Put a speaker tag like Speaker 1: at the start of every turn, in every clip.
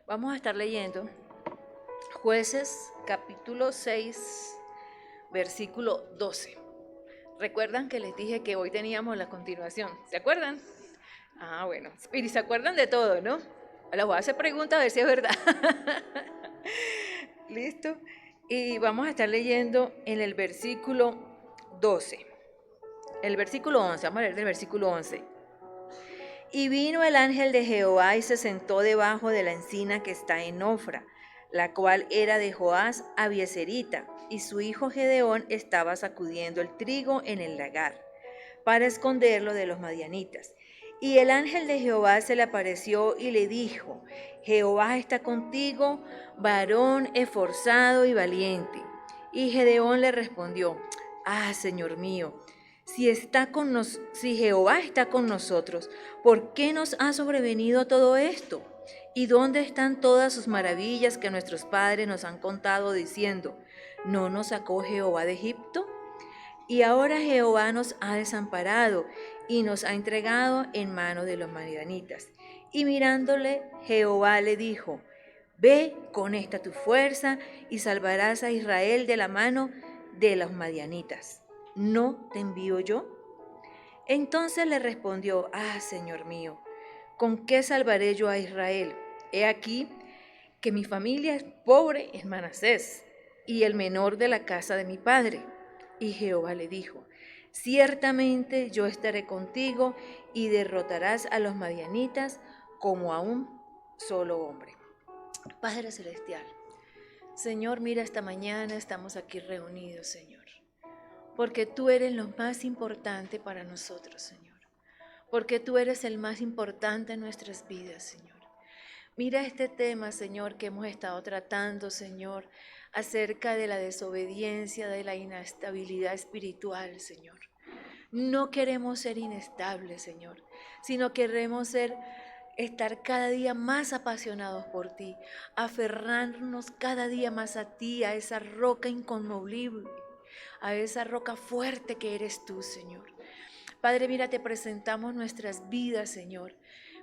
Speaker 1: Vamos a estar leyendo Jueces capítulo 6, versículo 12. ¿Recuerdan que les dije que hoy teníamos la continuación? ¿Se acuerdan? Bueno. Y se acuerdan de todo, ¿no? Les voy a hacer preguntas a ver si es verdad. ¿Listo? Y vamos a estar leyendo en el versículo 12. El versículo 11, vamos a leer del versículo 11. Y vino el ángel de Jehová y se sentó debajo de la encina que está en Ofra, la cual era de Joás Abieserita, y su hijo Gedeón estaba sacudiendo el trigo en el lagar, para esconderlo de los madianitas. Y el ángel de Jehová se le apareció y le dijo: Jehová está contigo, varón esforzado y valiente. Y Gedeón le respondió: Señor mío, si Jehová está con nosotros, ¿por qué nos ha sobrevenido todo esto? ¿Y dónde están todas sus maravillas que nuestros padres nos han contado diciendo: ¿no nos sacó Jehová de Egipto? Y ahora Jehová nos ha desamparado y nos ha entregado en manos de los madianitas. Y mirándole, Jehová le dijo: Ve con esta tu fuerza y salvarás a Israel de la mano de los madianitas. ¿No te envío yo? Entonces le respondió: Señor mío, ¿con qué salvaré yo a Israel? He aquí que mi familia es pobre en Manasés, y el menor de la casa de mi padre. Y Jehová le dijo: Ciertamente yo estaré contigo, y derrotarás a los madianitas como a un solo hombre. Padre Celestial, Señor, mira, esta mañana estamos aquí reunidos, Señor, porque tú eres lo más importante para nosotros, Señor, porque tú eres el más importante en nuestras vidas, Señor. Mira este tema, Señor, que hemos estado tratando, Señor, acerca de la desobediencia, de la inestabilidad espiritual, Señor. No queremos ser inestables, Señor, sino queremos estar cada día más apasionados por ti, aferrarnos cada día más a ti, a esa roca inconmovible, a esa roca fuerte que eres tú, Señor. Padre, mira, te presentamos nuestras vidas, Señor,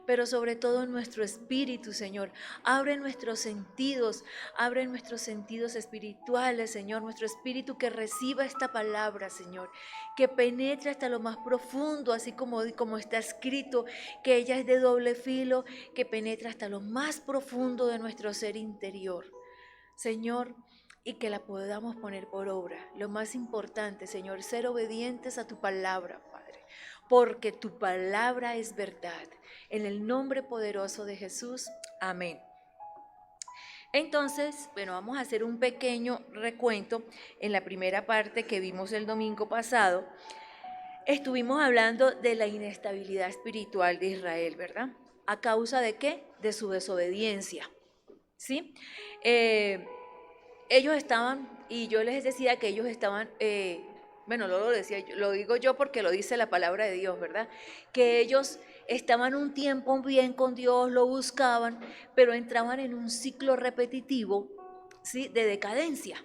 Speaker 1: pero sobre todo nuestro espíritu, Señor. Abre nuestros sentidos espirituales, Señor, nuestro espíritu que reciba esta palabra, Señor, que penetre hasta lo más profundo, así como está escrito, que ella es de doble filo, que penetra hasta lo más profundo de nuestro ser interior, Señor, y que la podamos poner por obra. Lo más importante, Señor, ser obedientes a tu palabra, Padre, porque tu palabra es verdad. En el nombre poderoso de Jesús, amén. Entonces, vamos a hacer un pequeño recuento. En la primera parte que vimos el domingo pasado, estuvimos hablando de la inestabilidad espiritual de Israel, ¿verdad? ¿A causa de qué? De su desobediencia, ¿sí? Ellos estaban, y yo les decía que ellos estaban, no lo decía, lo digo yo porque lo dice la palabra de Dios, ¿verdad? Que ellos estaban un tiempo bien con Dios, lo buscaban, pero entraban en un ciclo repetitivo, ¿sí?, de decadencia,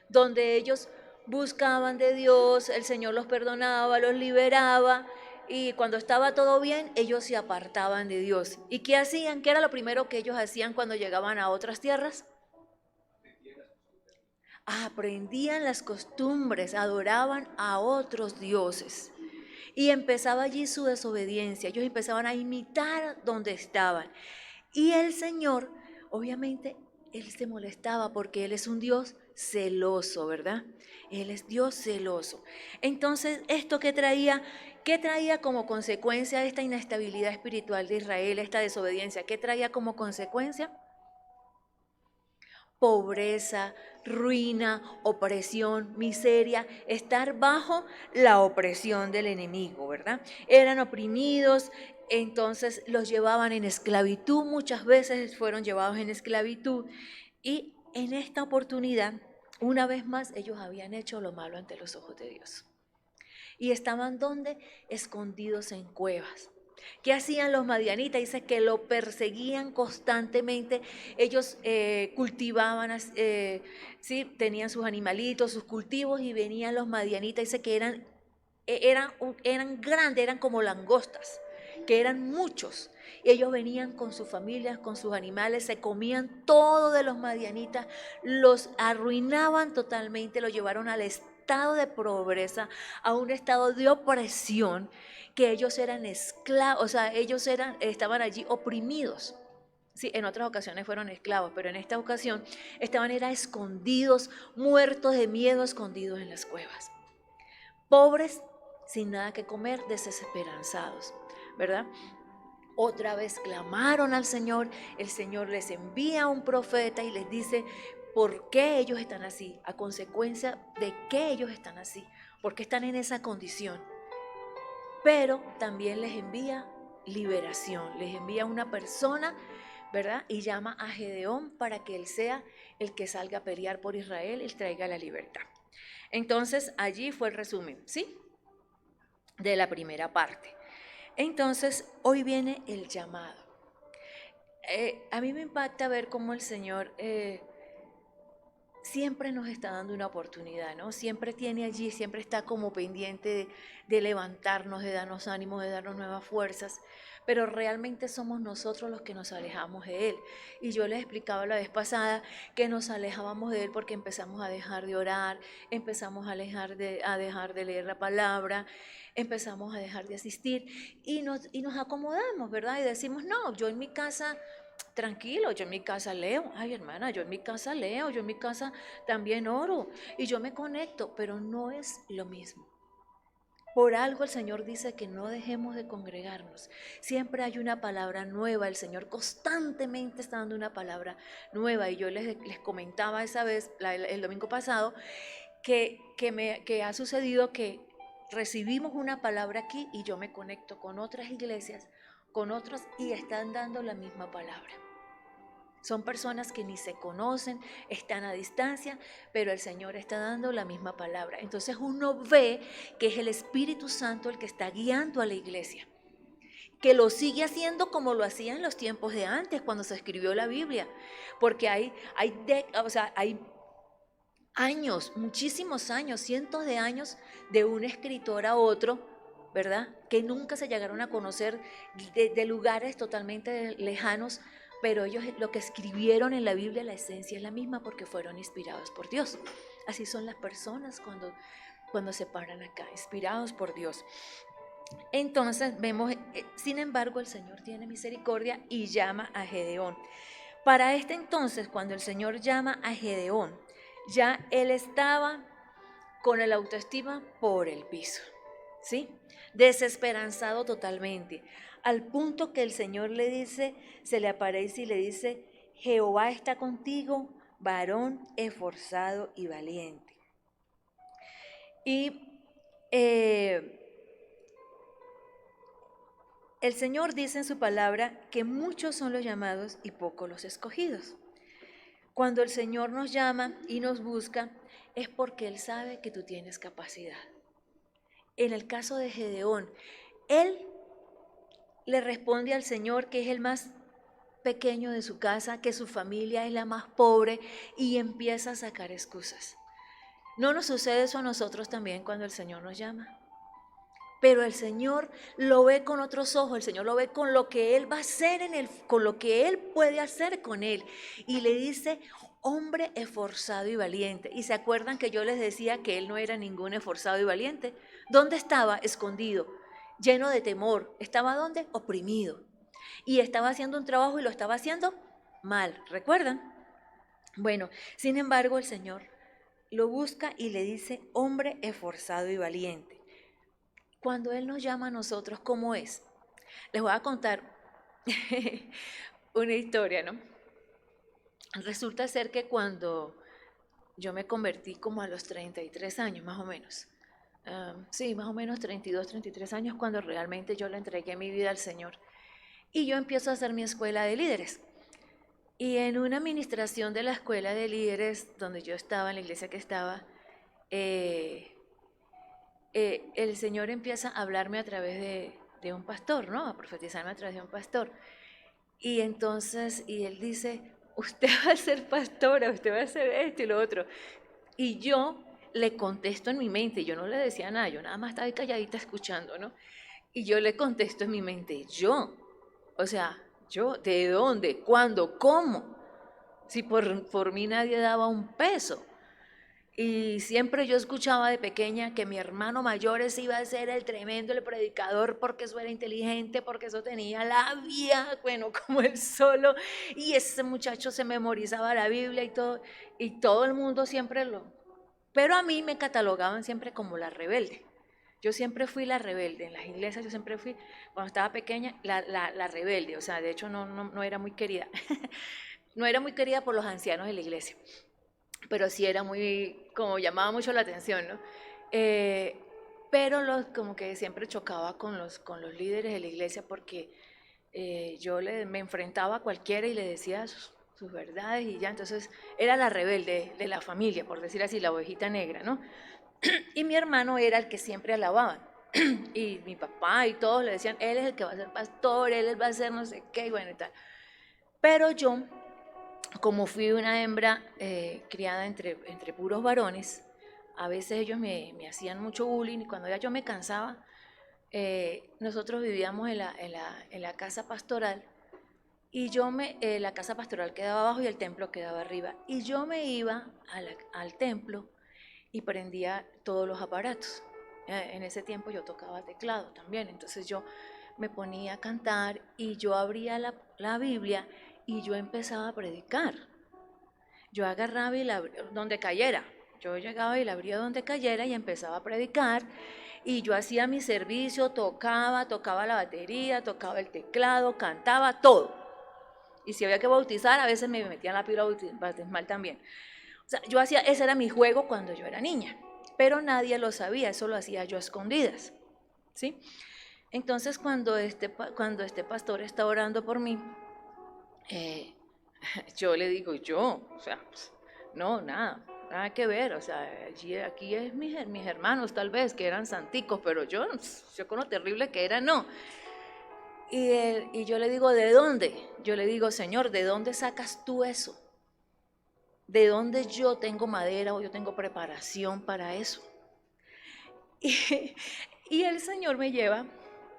Speaker 1: donde ellos buscaban de Dios, el Señor los perdonaba, los liberaba, y cuando estaba todo bien, ellos se apartaban de Dios. ¿Y qué hacían? ¿Qué era lo primero que ellos hacían cuando llegaban a otras tierras? Aprendían las costumbres, adoraban a otros dioses. Y empezaba allí su desobediencia. Ellos empezaban a imitar donde estaban. Y el Señor, obviamente, Él se molestaba porque Él es un Dios celoso, ¿verdad? Él es Dios celoso. Entonces, ¿esto qué traía? ¿Qué traía como consecuencia esta inestabilidad espiritual de Israel, esta desobediencia? ¿Qué traía como consecuencia? Pobreza, ruina, opresión, miseria, estar bajo la opresión del enemigo, ¿verdad? Eran oprimidos, entonces los llevaban en esclavitud, muchas veces fueron llevados en esclavitud, y en esta oportunidad, una vez más, ellos habían hecho lo malo ante los ojos de Dios. Y estaban ¿dónde? Escondidos en cuevas. ¿Qué hacían los madianitas? Dice que lo perseguían constantemente. Ellos cultivaban, ¿sí?, tenían sus animalitos, sus cultivos, y venían los madianitas. Dice que eran grandes, eran como langostas, que eran muchos. Y ellos venían con sus familias, con sus animales, se comían todo de los madianitas, los arruinaban totalmente, los llevaron al estado de pobreza, a un estado de opresión, que ellos eran esclavos, o sea, estaban allí oprimidos. Sí, en otras ocasiones fueron esclavos, pero en esta ocasión era escondidos, muertos de miedo, escondidos en las cuevas. Pobres, sin nada que comer, desesperanzados, ¿verdad? Otra vez clamaron al Señor, el Señor les envía un profeta y les dice por qué ellos están así, a consecuencia de qué ellos están así, por qué están en esa condición. Pero también les envía liberación, les envía una persona, ¿verdad? Y llama a Gedeón para que él sea el que salga a pelear por Israel y traiga la libertad. Entonces, allí fue el resumen, ¿sí? De la primera parte. Entonces, hoy viene el llamado. A mí me impacta ver cómo el Señor siempre nos está dando una oportunidad, ¿no? Siempre tiene allí, siempre está como pendiente de levantarnos, de darnos ánimos, de darnos nuevas fuerzas, pero realmente somos nosotros los que nos alejamos de Él. Y yo les explicaba la vez pasada que nos alejábamos de Él porque empezamos a dejar de orar, empezamos a dejar de leer la palabra, empezamos a dejar de asistir y nos acomodamos, ¿verdad? Y decimos, no, yo en mi casa tranquilo, yo en mi casa leo, ay hermana, yo en mi casa leo, yo en mi casa también oro y yo me conecto, pero no es lo mismo. Por algo el Señor dice que no dejemos de congregarnos. Siempre hay una palabra nueva, el Señor constantemente está dando una palabra nueva y yo les comentaba esa vez, el domingo pasado, que ha sucedido que recibimos una palabra aquí y yo me conecto con otras iglesias, con otros y están dando la misma palabra. Son personas que ni se conocen, están a distancia, pero el Señor está dando la misma palabra. Entonces uno ve que es el Espíritu Santo el que está guiando a la iglesia, que lo sigue haciendo como lo hacía en los tiempos de antes, cuando se escribió la Biblia, porque hay años, muchísimos años, cientos de años de un escritor a otro, ¿verdad? Que nunca se llegaron a conocer de lugares totalmente lejanos, pero ellos lo que escribieron en la Biblia, la esencia es la misma porque fueron inspirados por Dios. Así son las personas cuando se paran acá, inspirados por Dios. Entonces vemos, sin embargo, el Señor tiene misericordia y llama a Gedeón. Para este entonces, cuando el Señor llama a Gedeón, ya él estaba con el autoestima por el piso, ¿sí? Desesperanzado totalmente, al punto que el Señor le dice, se le aparece y le dice, Jehová está contigo, varón esforzado y valiente. Y el Señor dice en su palabra que muchos son los llamados y pocos los escogidos. Cuando el Señor nos llama y nos busca, es porque Él sabe que tú tienes capacidad. En el caso de Gedeón, él le responde al Señor que es el más pequeño de su casa, que su familia es la más pobre y empieza a sacar excusas. ¿No nos sucede eso a nosotros también cuando el Señor nos llama? Pero el Señor lo ve con otros ojos, el Señor lo ve con lo que Él va a hacer con lo que Él puede hacer con Él. Y le dice, hombre esforzado y valiente. ¿Y se acuerdan que yo les decía que Él no era ningún esforzado y valiente? ¿Dónde estaba? Escondido, lleno de temor. ¿Estaba dónde? Oprimido. Y estaba haciendo un trabajo y lo estaba haciendo mal, ¿recuerdan? Bueno, sin embargo, el Señor lo busca y le dice, hombre esforzado y valiente. Cuando Él nos llama a nosotros, ¿cómo es? Les voy a contar una historia, ¿no? Resulta ser que cuando yo me convertí como a los 33 años, más o menos, sí, más o menos 32, 33 años, cuando realmente yo le entregué mi vida al Señor. Y yo empiezo a hacer mi escuela de líderes. Y en una administración de la escuela de líderes, donde yo estaba, en la iglesia que estaba, el Señor empieza a hablarme a través de un pastor, ¿no? A profetizarme a través de un pastor. Y entonces, y él dice, usted va a ser pastora, usted va a hacer esto y lo otro. Y yo le contesto en mi mente, yo no le decía nada, yo nada más estaba ahí calladita escuchando, ¿no? Y yo le contesto en mi mente, yo O sea, yo, ¿de dónde? ¿Cuándo? ¿Cómo? Si por mí nadie daba un peso. Y siempre yo escuchaba de pequeña que mi hermano mayor ese iba a ser el tremendo, el predicador, porque eso era inteligente, porque eso tenía labia, bueno, como él solo. Y ese muchacho se memorizaba la Biblia y todo el mundo siempre lo... Pero a mí me catalogaban siempre como la rebelde. Yo siempre fui la rebelde. En las iglesias yo siempre fui, cuando estaba pequeña, la rebelde. O sea, de hecho no era muy querida. No era muy querida por los ancianos de la iglesia, pero sí era muy, como llamaba mucho la atención, ¿no? Eh, pero como que siempre chocaba con los líderes de la iglesia porque me enfrentaba a cualquiera y le decía sus verdades y ya, entonces era la rebelde de la familia, por decir así, la ovejita negra, ¿no? Y mi hermano era el que siempre alababan. Y mi papá y todos le decían, él es el que va a ser pastor, él va a ser no sé qué, y bueno y tal. Pero yo, como fui una hembra criada entre puros varones, a veces ellos me hacían mucho bullying y cuando ya yo me cansaba, nosotros vivíamos en la casa pastoral y la casa pastoral quedaba abajo y el templo quedaba arriba. Y yo me iba al templo y prendía todos los aparatos. En ese tiempo yo tocaba teclado también, entonces yo me ponía a cantar y yo abría la Biblia y yo empezaba a predicar. Yo agarraba y la abría donde cayera. Yo llegaba y la abría donde cayera y empezaba a predicar. Y yo hacía mi servicio, tocaba la batería, tocaba el teclado, cantaba todo. Y si había que bautizar, a veces me metía en la pila bautismal también. O sea, ese era mi juego cuando yo era niña. Pero nadie lo sabía, eso lo hacía yo a escondidas. ¿Sí? Entonces, cuando este pastor está orando por mí, eh, yo le digo, o sea, no, nada que ver, o sea, aquí es mis hermanos tal vez, que eran santicos, pero yo con lo terrible que era, no. Y yo le digo, ¿de dónde? Yo le digo, Señor, ¿de dónde sacas tú eso? ¿De dónde yo tengo madera o yo tengo preparación para eso? Y, y el Señor me lleva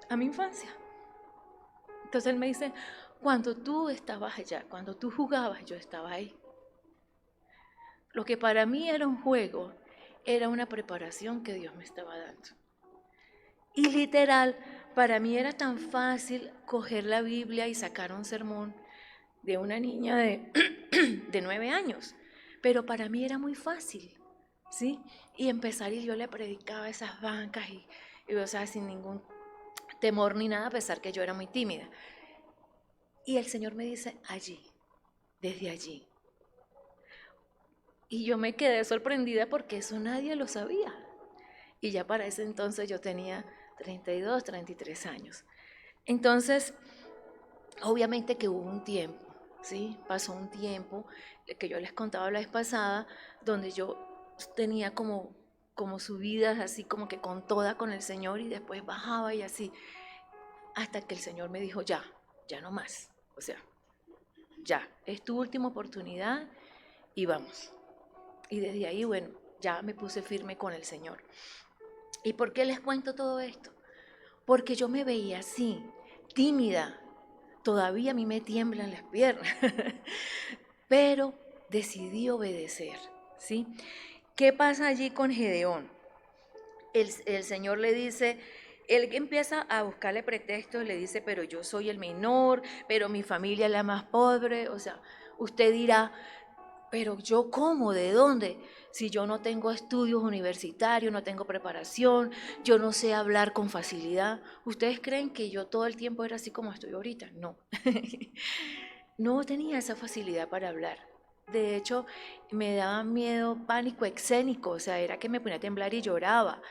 Speaker 1: a mi infancia. Entonces Él me dice, cuando tú estabas allá, cuando tú jugabas, yo estaba ahí. Lo que para mí era un juego, era una preparación que Dios me estaba dando. Y literal, para mí era tan fácil coger la Biblia y sacar un sermón de una niña de 9 años. Pero para mí era muy fácil, ¿sí? Y empezar y yo le predicaba a esas bancas o sea, sin ningún temor ni nada, a pesar que yo era muy tímida. Y el Señor me dice, allí, desde allí. Y yo me quedé sorprendida porque eso nadie lo sabía. Y ya para ese entonces yo tenía 32, 33 años. Entonces, obviamente que hubo un tiempo, ¿sí? Pasó un tiempo, que yo les contaba la vez pasada, donde yo tenía como subidas así como que con el Señor y después bajaba y así, hasta que el Señor me dijo, ya no más. O sea, ya, es tu última oportunidad y vamos. Y desde ahí, bueno, ya me puse firme con el Señor. ¿Y por qué les cuento todo esto? Porque yo me veía así, tímida. Todavía a mí me tiemblan las piernas, pero decidí obedecer, ¿sí? ¿Qué pasa allí con Gedeón? El Señor le dice, él empieza a buscarle pretextos, le dice, pero yo soy el menor, pero mi familia es la más pobre, o sea, usted dirá, pero yo cómo, ¿de dónde? Si yo no tengo estudios universitarios, no tengo preparación, yo no sé hablar con facilidad. ¿Ustedes creen que yo todo el tiempo era así como estoy ahorita? No. No tenía esa facilidad para hablar. De hecho, me daba miedo, pánico escénico, o sea, era que me ponía a temblar y lloraba.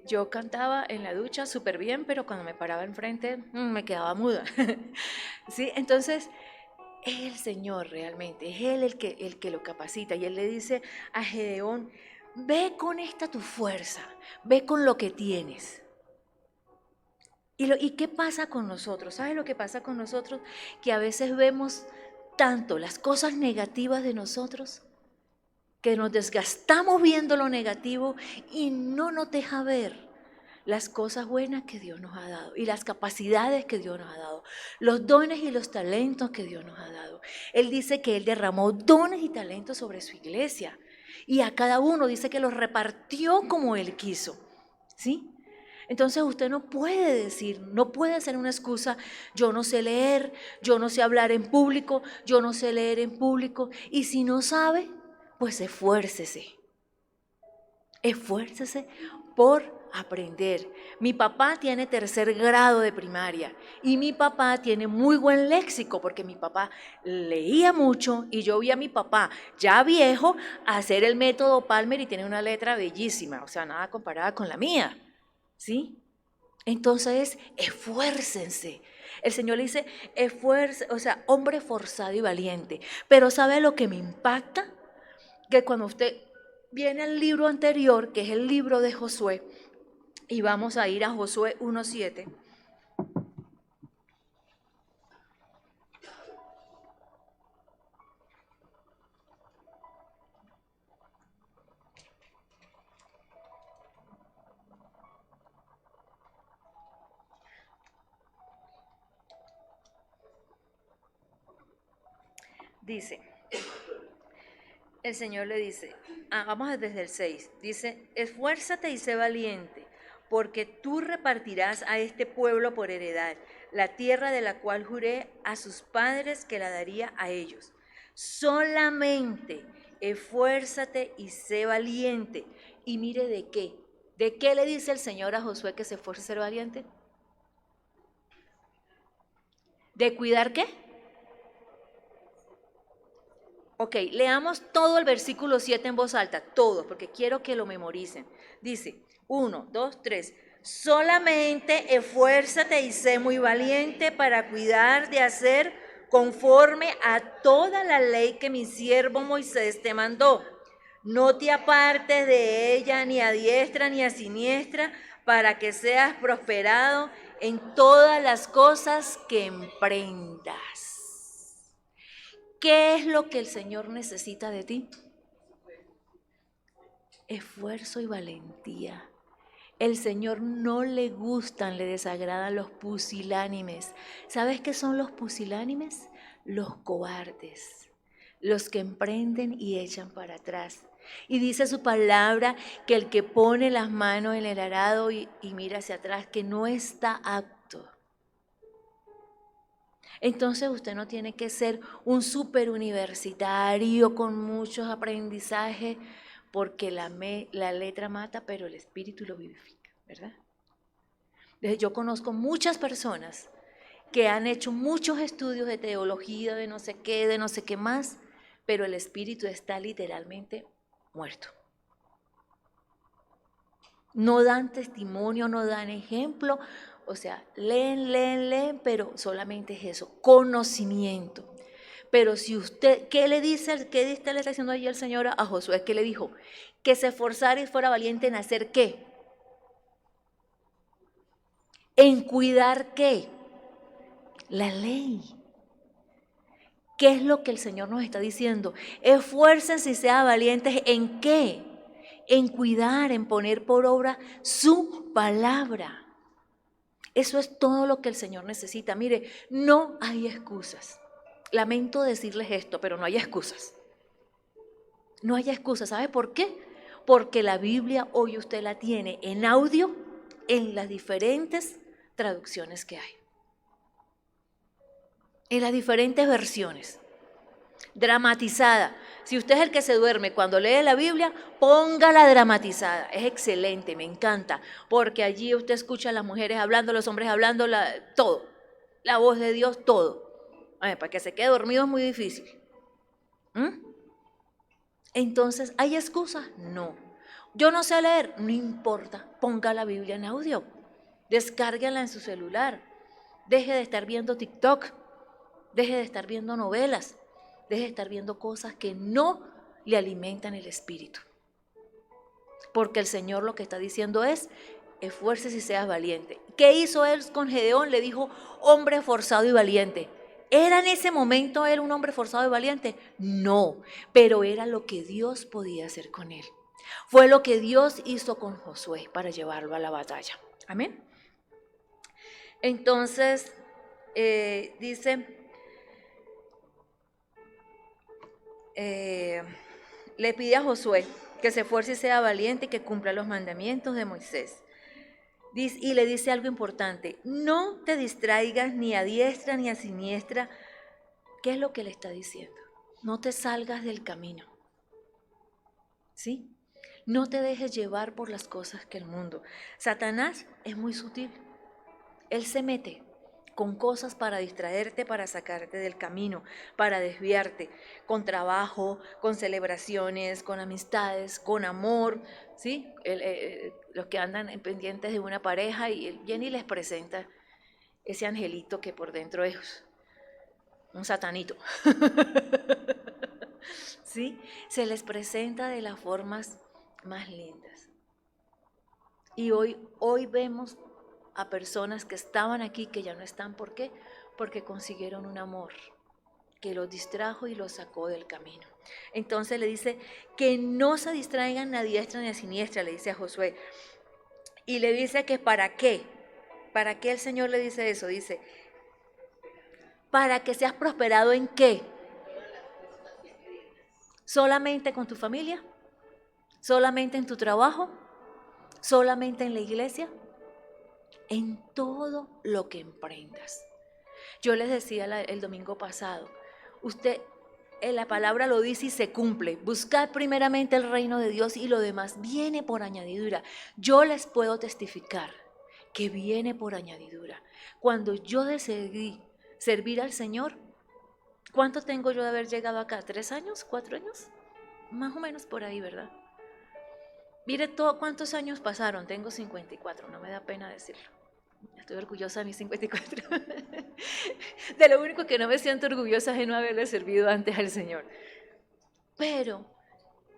Speaker 1: Yo cantaba en la ducha súper bien, pero cuando me paraba enfrente me quedaba muda. ¿Sí? Entonces, es el Señor realmente, es Él el que lo capacita. Y Él le dice a Gedeón, ve con esta tu fuerza, ve con lo que tienes. ¿Y qué pasa con nosotros? ¿Sabes lo que pasa con nosotros? Que a veces vemos tanto las cosas negativas de nosotros que nos desgastamos viendo lo negativo y no nos deja ver las cosas buenas que Dios nos ha dado y las capacidades que Dios nos ha dado, los dones y los talentos que Dios nos ha dado. Él dice que Él derramó dones y talentos sobre su iglesia y a cada uno dice que los repartió como Él quiso, ¿sí? Entonces usted no puede decir, no puede ser una excusa, yo no sé leer, yo no sé hablar en público, yo no sé leer en público. Y si no sabe, pues esfuércese. Esfuércese por aprender. Mi papá tiene 3er grado de primaria y mi papá tiene muy buen léxico porque mi papá leía mucho y yo vi a mi papá ya viejo hacer el método Palmer y tiene una letra bellísima, o sea, nada comparada con la mía. ¿Sí? Entonces, esfuércense. El Señor le dice, o sea, hombre forzado y valiente. Pero ¿sabe lo que me impacta? Que cuando usted viene al libro anterior, que es el libro de Josué, y vamos a ir a Josué 1:7. Dice, el Señor le dice, vamos desde el 6, dice, esfuérzate y sé valiente, porque tú repartirás a este pueblo por heredad la tierra de la cual juré a sus padres que la daría a ellos. Solamente esfuérzate y sé valiente. Y mire ¿de qué le dice el Señor a Josué que se esfuerce a ser valiente? ¿De cuidar qué? Ok, leamos todo el versículo 7 en voz alta, todo, porque quiero que lo memoricen. Dice, 1, 2, 3, solamente esfuérzate y sé muy valiente para cuidar de hacer conforme a toda la ley que mi siervo Moisés te mandó. No te apartes de ella ni a diestra ni a siniestra, para que seas prosperado en todas las cosas que emprendas. ¿Qué es lo que el Señor necesita de ti? Esfuerzo y valentía. El Señor no le gustan, le desagradan los pusilánimes. ¿Sabes qué son los pusilánimes? Los cobardes, los que emprenden y echan para atrás. Y dice su palabra que el que pone las manos en el arado y mira hacia atrás, que no está apto. Entonces usted no tiene que ser un súper universitario con muchos aprendizajes, porque la letra mata, pero el espíritu lo vivifica, ¿verdad? Yo conozco muchas personas que han hecho muchos estudios de teología, de no sé qué más, pero el espíritu está literalmente muerto. No dan testimonio, no dan ejemplo. O sea, leen, pero solamente es eso, conocimiento. Pero si usted, ¿qué le dice, le está diciendo allí el Señor a Josué? ¿Qué le dijo? Que se esforzara y fuera valiente en hacer ¿qué? En cuidar ¿qué? La ley. ¿Qué es lo que el Señor nos está diciendo? Esfuércense y sean valientes ¿en qué? En cuidar, en poner por obra su palabra. Eso es todo lo que el Señor necesita. Mire, no hay excusas. Lamento decirles esto, pero no hay excusas. No hay excusas. ¿Sabe por qué? Porque la Biblia hoy usted la tiene en audio en las diferentes traducciones que hay. En las diferentes versiones. Dramatizada. Si usted es el que se duerme cuando lee la Biblia, póngala dramatizada. Es excelente, me encanta, porque allí usted escucha a las mujeres hablando, los hombres hablando, todo. La voz de Dios, todo. Para que se quede dormido es muy difícil. Entonces, ¿hay excusas? No. Yo no sé leer, no importa. Ponga la Biblia en audio. Descárguela en su celular. Deje de estar viendo TikTok. Deje de estar viendo novelas. Deje de estar viendo cosas que no le alimentan el espíritu. Porque el Señor lo que está diciendo es, esfuércese y seas valiente. ¿Qué hizo él con Gedeón? Le dijo, hombre forzado y valiente. ¿Era en ese momento él un hombre forzado y valiente? No, pero era lo que Dios podía hacer con él. Fue lo que Dios hizo con Josué para llevarlo a la batalla. Amén. Entonces, dice, le pide a Josué que se esfuerce y sea valiente y que cumpla los mandamientos de Moisés. Y le dice algo importante: no te distraigas ni a diestra ni a siniestra. ¿Qué es lo que le está diciendo? No te salgas del camino, ¿sí? No te dejes llevar por las cosas que el mundo. Satanás es muy sutil. Él se mete con cosas para distraerte, para sacarte del camino, para desviarte, con trabajo, con celebraciones, con amistades, con amor, ¿sí? Los que andan pendientes de una pareja y él viene y les presenta ese angelito que por dentro es un satanito. ¿Sí? Se les presenta de las formas más lindas. Y hoy vemos a personas que estaban aquí, que ya no están. ¿Por qué? Porque consiguieron un amor que los distrajo y los sacó del camino. Entonces le dice que no se distraigan ni a diestra ni a siniestra, le dice a Josué. Y le dice que ¿para qué? ¿Para qué el Señor le dice eso? Dice, para que seas prosperado ¿en qué? ¿Solamente con tu familia? ¿Solamente en tu trabajo? ¿Solamente en la iglesia? En todo lo que emprendas. Yo les decía el domingo pasado, usted, la palabra lo dice y se cumple. Buscad primeramente el reino de Dios y lo demás viene por añadidura. Yo les puedo testificar que viene por añadidura. Cuando yo decidí servir al Señor, ¿cuánto tengo yo de haber llegado acá? ¿3 años? ¿4 años? Más o menos por ahí, ¿verdad? Mire cuántos años pasaron. Tengo 54, no me da pena decirlo. Estoy orgullosa de mis 54. De lo único que no me siento orgullosa es de no haberle servido antes al Señor. Pero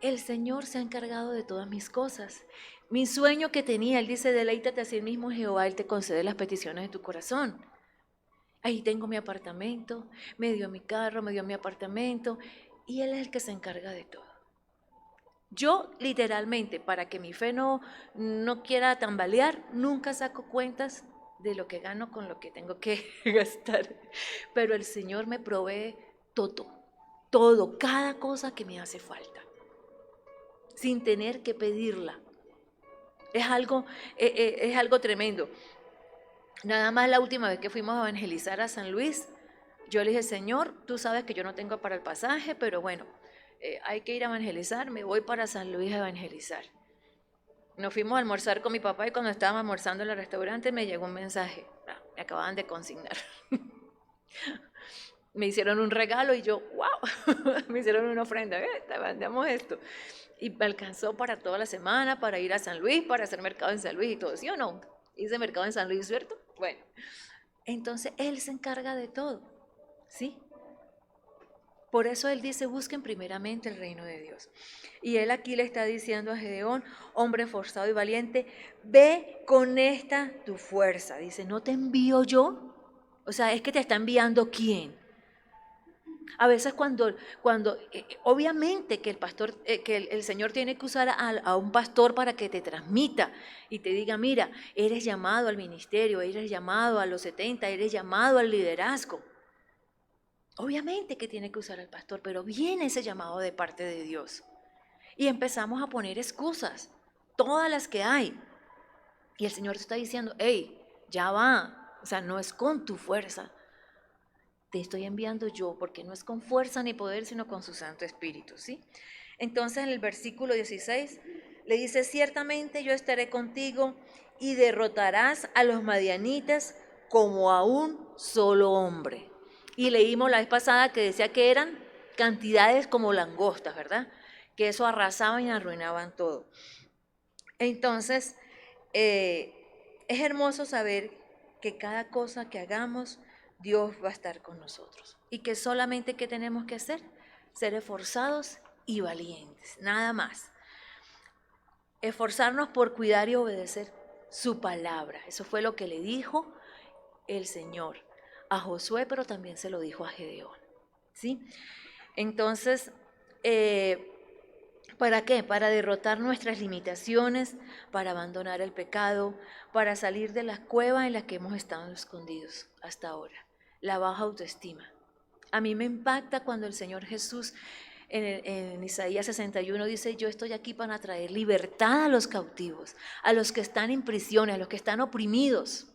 Speaker 1: el Señor se ha encargado de todas mis cosas. Mi sueño que tenía, Él dice, deleítate a sí mismo, Jehová, Él te concede las peticiones de tu corazón. Ahí tengo mi apartamento, me dio mi carro, me dio mi apartamento, y Él es el que se encarga de todo. Yo literalmente, para que mi fe no quiera tambalear, nunca saco cuentas de lo que gano con lo que tengo que gastar. Pero el Señor me provee todo, cada cosa que me hace falta, sin tener que pedirla. Es algo tremendo. Nada más la última vez que fuimos a evangelizar a San Luis, yo le dije, Señor, tú sabes que yo no tengo para el pasaje, pero bueno, hay que ir a evangelizar, me voy para San Luis a evangelizar. Nos fuimos a almorzar con mi papá y cuando estábamos almorzando en el restaurante me llegó un mensaje, me acababan de consignar. Me hicieron un regalo y yo, wow, me hicieron una ofrenda, mandamos esto. Y me alcanzó para toda la semana, para ir a San Luis, para hacer mercado en San Luis y todo, ¿sí o no? Hice mercado en San Luis, ¿cierto? Bueno, entonces Él se encarga de todo, ¿sí? Por eso Él dice, busquen primeramente el reino de Dios. Y Él aquí le está diciendo a Gedeón, hombre forzado y valiente, ve con esta tu fuerza. Dice, ¿no te envío yo? O sea, es que te está enviando ¿quién? A veces cuando obviamente que el pastor, que el Señor tiene que usar a un pastor para que te transmita y te diga, mira, eres llamado al ministerio, eres llamado a los 70, eres llamado al liderazgo. Obviamente que tiene que usar al pastor, pero viene ese llamado de parte de Dios. Y empezamos a poner excusas, todas las que hay. Y el Señor te está diciendo, hey, ya va, o sea, no es con tu fuerza. Te estoy enviando yo, porque no es con fuerza ni poder, sino con su Santo Espíritu, ¿sí? Entonces en el versículo 16 le dice, ciertamente yo estaré contigo y derrotarás a los madianitas como a un solo hombre. Y leímos la vez pasada que decía que eran cantidades como langostas, ¿verdad? Que eso arrasaban y arruinaban todo. Entonces, es hermoso saber que cada cosa que hagamos, Dios va a estar con nosotros. Y que solamente, ¿qué tenemos que hacer? Ser esforzados y valientes, nada más. Esforzarnos por cuidar y obedecer su palabra. Eso fue lo que le dijo el Señor a Josué, pero también se lo dijo a Gedeón, ¿sí? Entonces, ¿Para qué? Para derrotar nuestras limitaciones, para abandonar el pecado, para salir de las cuevas en las que hemos estado escondidos hasta ahora. La baja autoestima. A mí me impacta cuando el Señor Jesús en Isaías 61 dice, yo estoy aquí para traer libertad a los cautivos, a los que están en prisiones, a los que están oprimidos.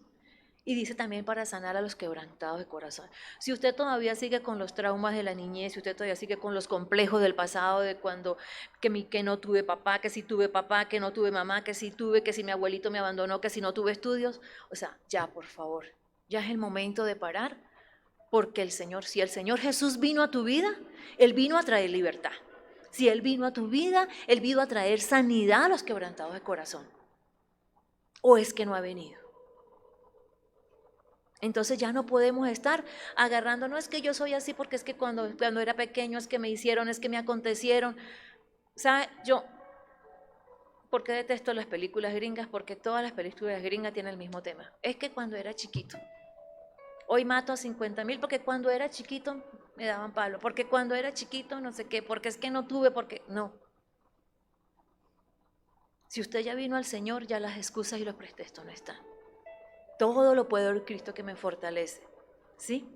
Speaker 1: Y dice también para sanar a los quebrantados de corazón. Si usted todavía sigue con los traumas de la niñez, si usted todavía sigue con los complejos del pasado, de cuando que no tuve papá, que sí tuve papá, que no tuve mamá, que sí tuve, que si mi abuelito me abandonó, que si no tuve estudios, o sea, ya por favor, ya es el momento de parar, porque si el Señor Jesús vino a tu vida, Él vino a traer libertad. Si Él vino a tu vida, Él vino a traer sanidad a los quebrantados de corazón. ¿O es que no ha venido? Entonces ya no podemos estar agarrando, no es que yo soy así porque es que cuando era pequeño es que me hicieron, es que me acontecieron. ¿Sabe? ¿Por qué detesto las películas gringas? Porque todas las películas gringas tienen el mismo tema. Es que cuando era chiquito, hoy mato a 50,000 porque cuando era chiquito me daban palo, porque cuando era chiquito no sé qué, porque es que no tuve, porque no. Si usted ya vino al Señor, ya las excusas y los pretextos no están. Todo lo puedo en Cristo que me fortalece. ¿Sí?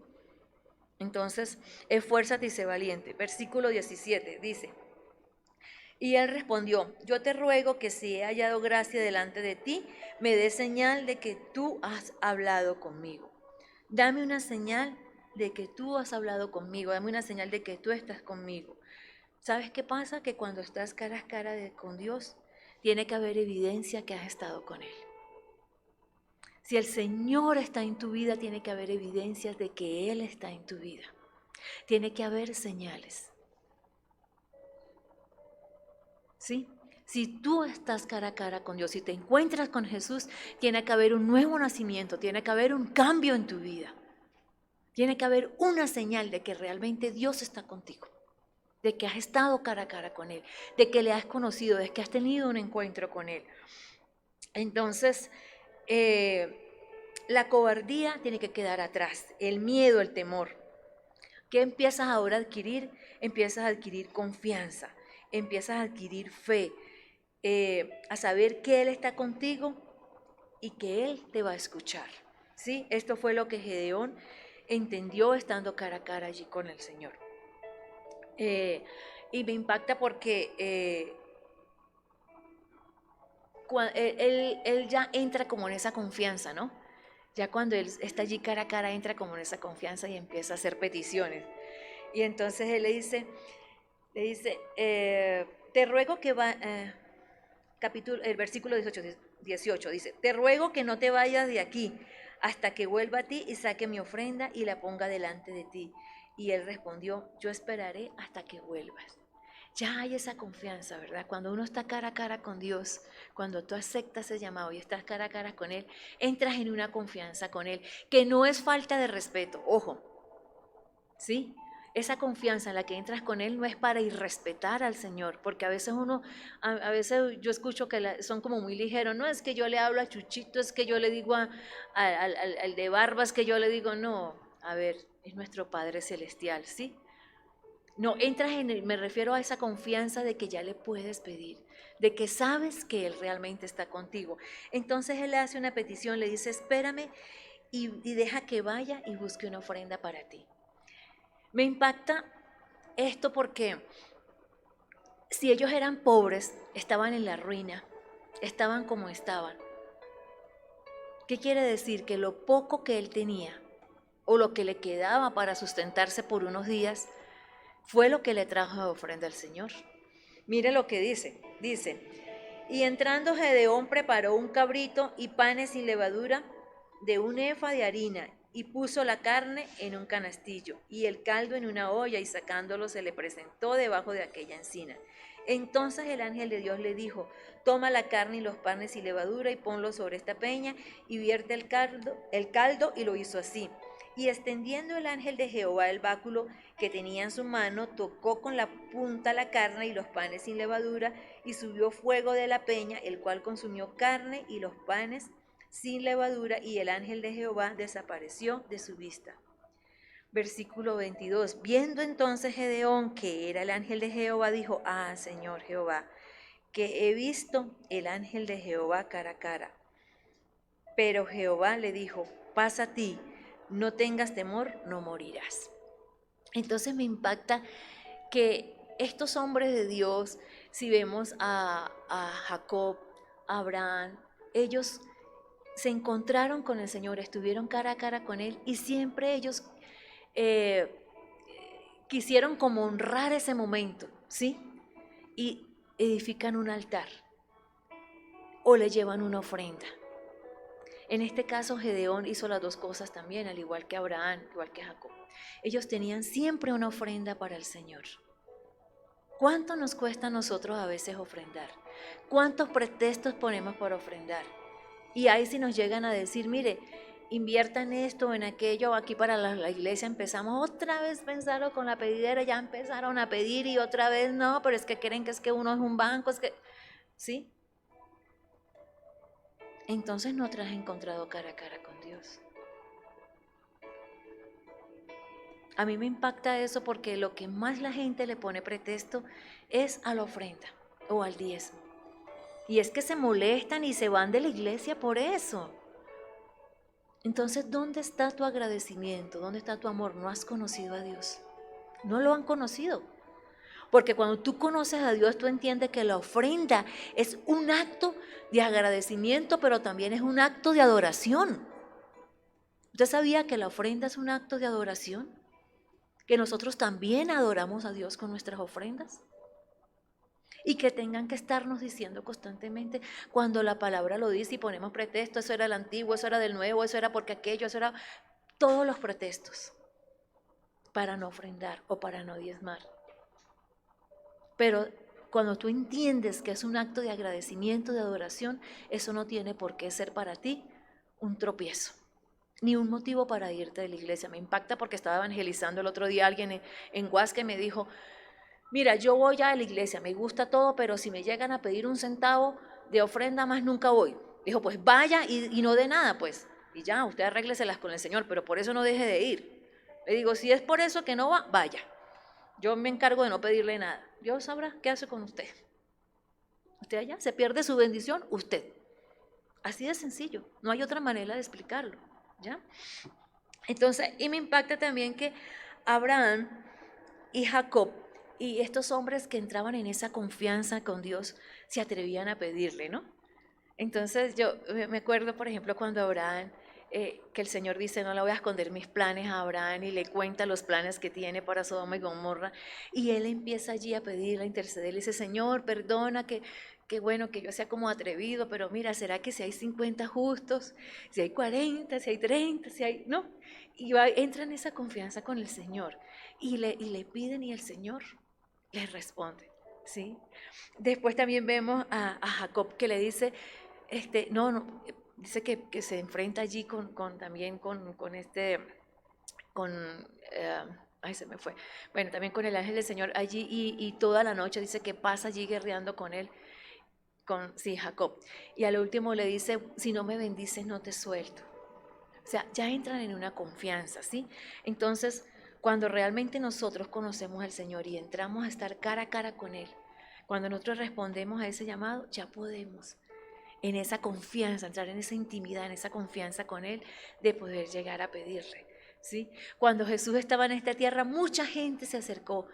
Speaker 1: Entonces, esfuérzate y sé valiente. Versículo 17 dice, y él respondió, yo te ruego que si he hallado gracia delante de ti, me des señal de que tú has hablado conmigo. Dame una señal de que tú has hablado conmigo, dame una señal de que tú estás conmigo. ¿Sabes qué pasa? Que cuando estás cara a cara con Dios, tiene que haber evidencia que has estado con Él. Si el Señor está en tu vida, tiene que haber evidencias de que Él está en tu vida. Tiene que haber señales. ¿Sí? Si tú estás cara a cara con Dios, si te encuentras con Jesús, tiene que haber un nuevo nacimiento, tiene que haber un cambio en tu vida. Tiene que haber una señal de que realmente Dios está contigo, de que has estado cara a cara con Él, de que le has conocido, de que has tenido un encuentro con Él. Entonces, la cobardía tiene que quedar atrás, el miedo, el temor. ¿Qué empiezas ahora a adquirir? Empiezas a adquirir confianza, empiezas a adquirir fe, a saber que Él está contigo y que Él te va a escuchar. ¿Sí? Esto fue lo que Gedeón entendió estando cara a cara allí con el Señor. Y me impacta porque él ya entra como en esa confianza, ¿no? Ya cuando él está allí cara a cara, entra como en esa confianza y empieza a hacer peticiones. Y entonces él le dice, te ruego que el versículo 18 dice, te ruego que no te vayas de aquí hasta que vuelva a ti y saque mi ofrenda y la ponga delante de ti. Y él respondió, yo esperaré hasta que vuelvas. Ya hay esa confianza, ¿verdad? Cuando uno está cara a cara con Dios, cuando tú aceptas ese llamado y estás cara a cara con Él, entras en una confianza con Él, que no es falta de respeto, ojo, ¿sí? Esa confianza en la que entras con Él no es para irrespetar al Señor, porque a veces a veces yo escucho que son como muy ligeros, no es que yo le hablo a Chuchito, es que yo le digo al de barbas, que yo le digo, no, a ver, es nuestro Padre Celestial, ¿sí? No, me refiero a esa confianza de que ya le puedes pedir, de que sabes que Él realmente está contigo. Entonces Él le hace una petición, le dice, espérame y deja que vaya y busque una ofrenda para ti. Me impacta esto porque si ellos eran pobres, estaban en la ruina, estaban como estaban. ¿Qué quiere decir? Que lo poco que él tenía o lo que le quedaba para sustentarse por unos días fue lo que le trajo de ofrenda al Señor. Mire lo que dice, y entrando Gedeón preparó un cabrito y panes sin levadura de un efa de harina y puso la carne en un canastillo y el caldo en una olla y sacándolo se le presentó debajo de aquella encina. Entonces el ángel de Dios le dijo, toma la carne y los panes y levadura y ponlo sobre esta peña y vierte el caldo y lo hizo así. Y extendiendo el ángel de Jehová el báculo que tenía en su mano, tocó con la punta la carne y los panes sin levadura, y subió fuego de la peña, el cual consumió carne y los panes sin levadura, y el ángel de Jehová desapareció de su vista. Versículo 22. Viendo entonces Gedeón que era el ángel de Jehová, dijo: ah, Señor Jehová, que he visto el ángel de Jehová cara a cara. Pero Jehová le dijo: pasa a ti, no tengas temor, no morirás. Entonces me impacta que estos hombres de Dios, si vemos a Jacob, a Abraham, ellos se encontraron con el Señor, estuvieron cara a cara con Él y siempre ellos eh, quisieron como honrar ese momento, ¿sí? Y edifican un altar o le llevan una ofrenda. En este caso, Gedeón hizo las dos cosas también, al igual que Abraham, igual que Jacob. Ellos tenían siempre una ofrenda para el Señor. ¿Cuánto nos cuesta a nosotros a veces ofrendar? ¿Cuántos pretextos ponemos para ofrendar? Y ahí si nos llegan a decir, mire, inviertan esto, en aquello, aquí para la iglesia empezamos otra vez pensaron con la pedidera, ya empezaron a pedir y otra vez no, pero es que creen que es que uno es un banco, es que, ¿sí? Entonces no te has encontrado cara a cara con Dios. A mí me impacta eso porque lo que más la gente le pone pretexto es a la ofrenda o al diezmo. Y es que se molestan y se van de la iglesia por eso. Entonces, ¿dónde está tu agradecimiento? ¿Dónde está tu amor? No has conocido a Dios. No lo han conocido. Porque cuando tú conoces a Dios, tú entiendes que la ofrenda es un acto de agradecimiento, pero también es un acto de adoración. ¿Usted sabía que la ofrenda es un acto de adoración? Que nosotros también adoramos a Dios con nuestras ofrendas. Y que tengan que estarnos diciendo constantemente cuando la palabra lo dice y ponemos pretexto, eso era el antiguo, eso era del nuevo, eso era porque aquello, eso era todos los pretextos para no ofrendar o para no diezmar. Pero cuando tú entiendes que es un acto de agradecimiento, de adoración, eso no tiene por qué ser para ti un tropiezo, ni un motivo para irte de la iglesia. Me impacta porque estaba evangelizando el otro día alguien en Huasca y me dijo, mira, yo voy ya a la iglesia, me gusta todo, pero si me llegan a pedir un centavo de ofrenda más nunca voy. Dijo, pues vaya y no dé nada, pues. Y ya, usted arrégleselas con el Señor, pero por eso no deje de ir. Le digo, si es por eso que no va, vaya. Yo me encargo de no pedirle nada. Dios sabrá qué hace con usted. Usted allá se pierde su bendición, usted. Así de sencillo, no hay otra manera de explicarlo, ¿ya? Entonces, y me impacta también que Abraham y Jacob y estos hombres que entraban en esa confianza con Dios se atrevían a pedirle, ¿no? Entonces yo me acuerdo, por ejemplo, cuando Abraham, que el Señor dice, no le voy a esconder mis planes a Abraham y le cuenta los planes que tiene para Sodoma y Gomorra, y él empieza allí a pedirle, a interceder, le dice, Señor, perdona que bueno, que yo sea como atrevido, pero mira, ¿será que si hay 50 justos, si hay 40, si hay 30, si hay, no? Y entra en esa confianza con el Señor y le piden y el Señor les responde, ¿sí? Después también vemos a Jacob que le dice, no, dice que se enfrenta allí también con, ay se me fue, bueno, también con el ángel del Señor allí y toda la noche dice que pasa allí guerreando con él, sí, Jacob. Y al último le dice, si no me bendices no te suelto. O sea, ya entran en una confianza, ¿sí? Entonces, cuando realmente nosotros conocemos al Señor y entramos a estar cara a cara con Él, cuando nosotros respondemos a ese llamado, ya podemos en esa confianza, entrar en esa intimidad, en esa confianza con Él, de poder llegar a pedirle, ¿sí? Cuando Jesús estaba en esta tierra, mucha gente se acercó.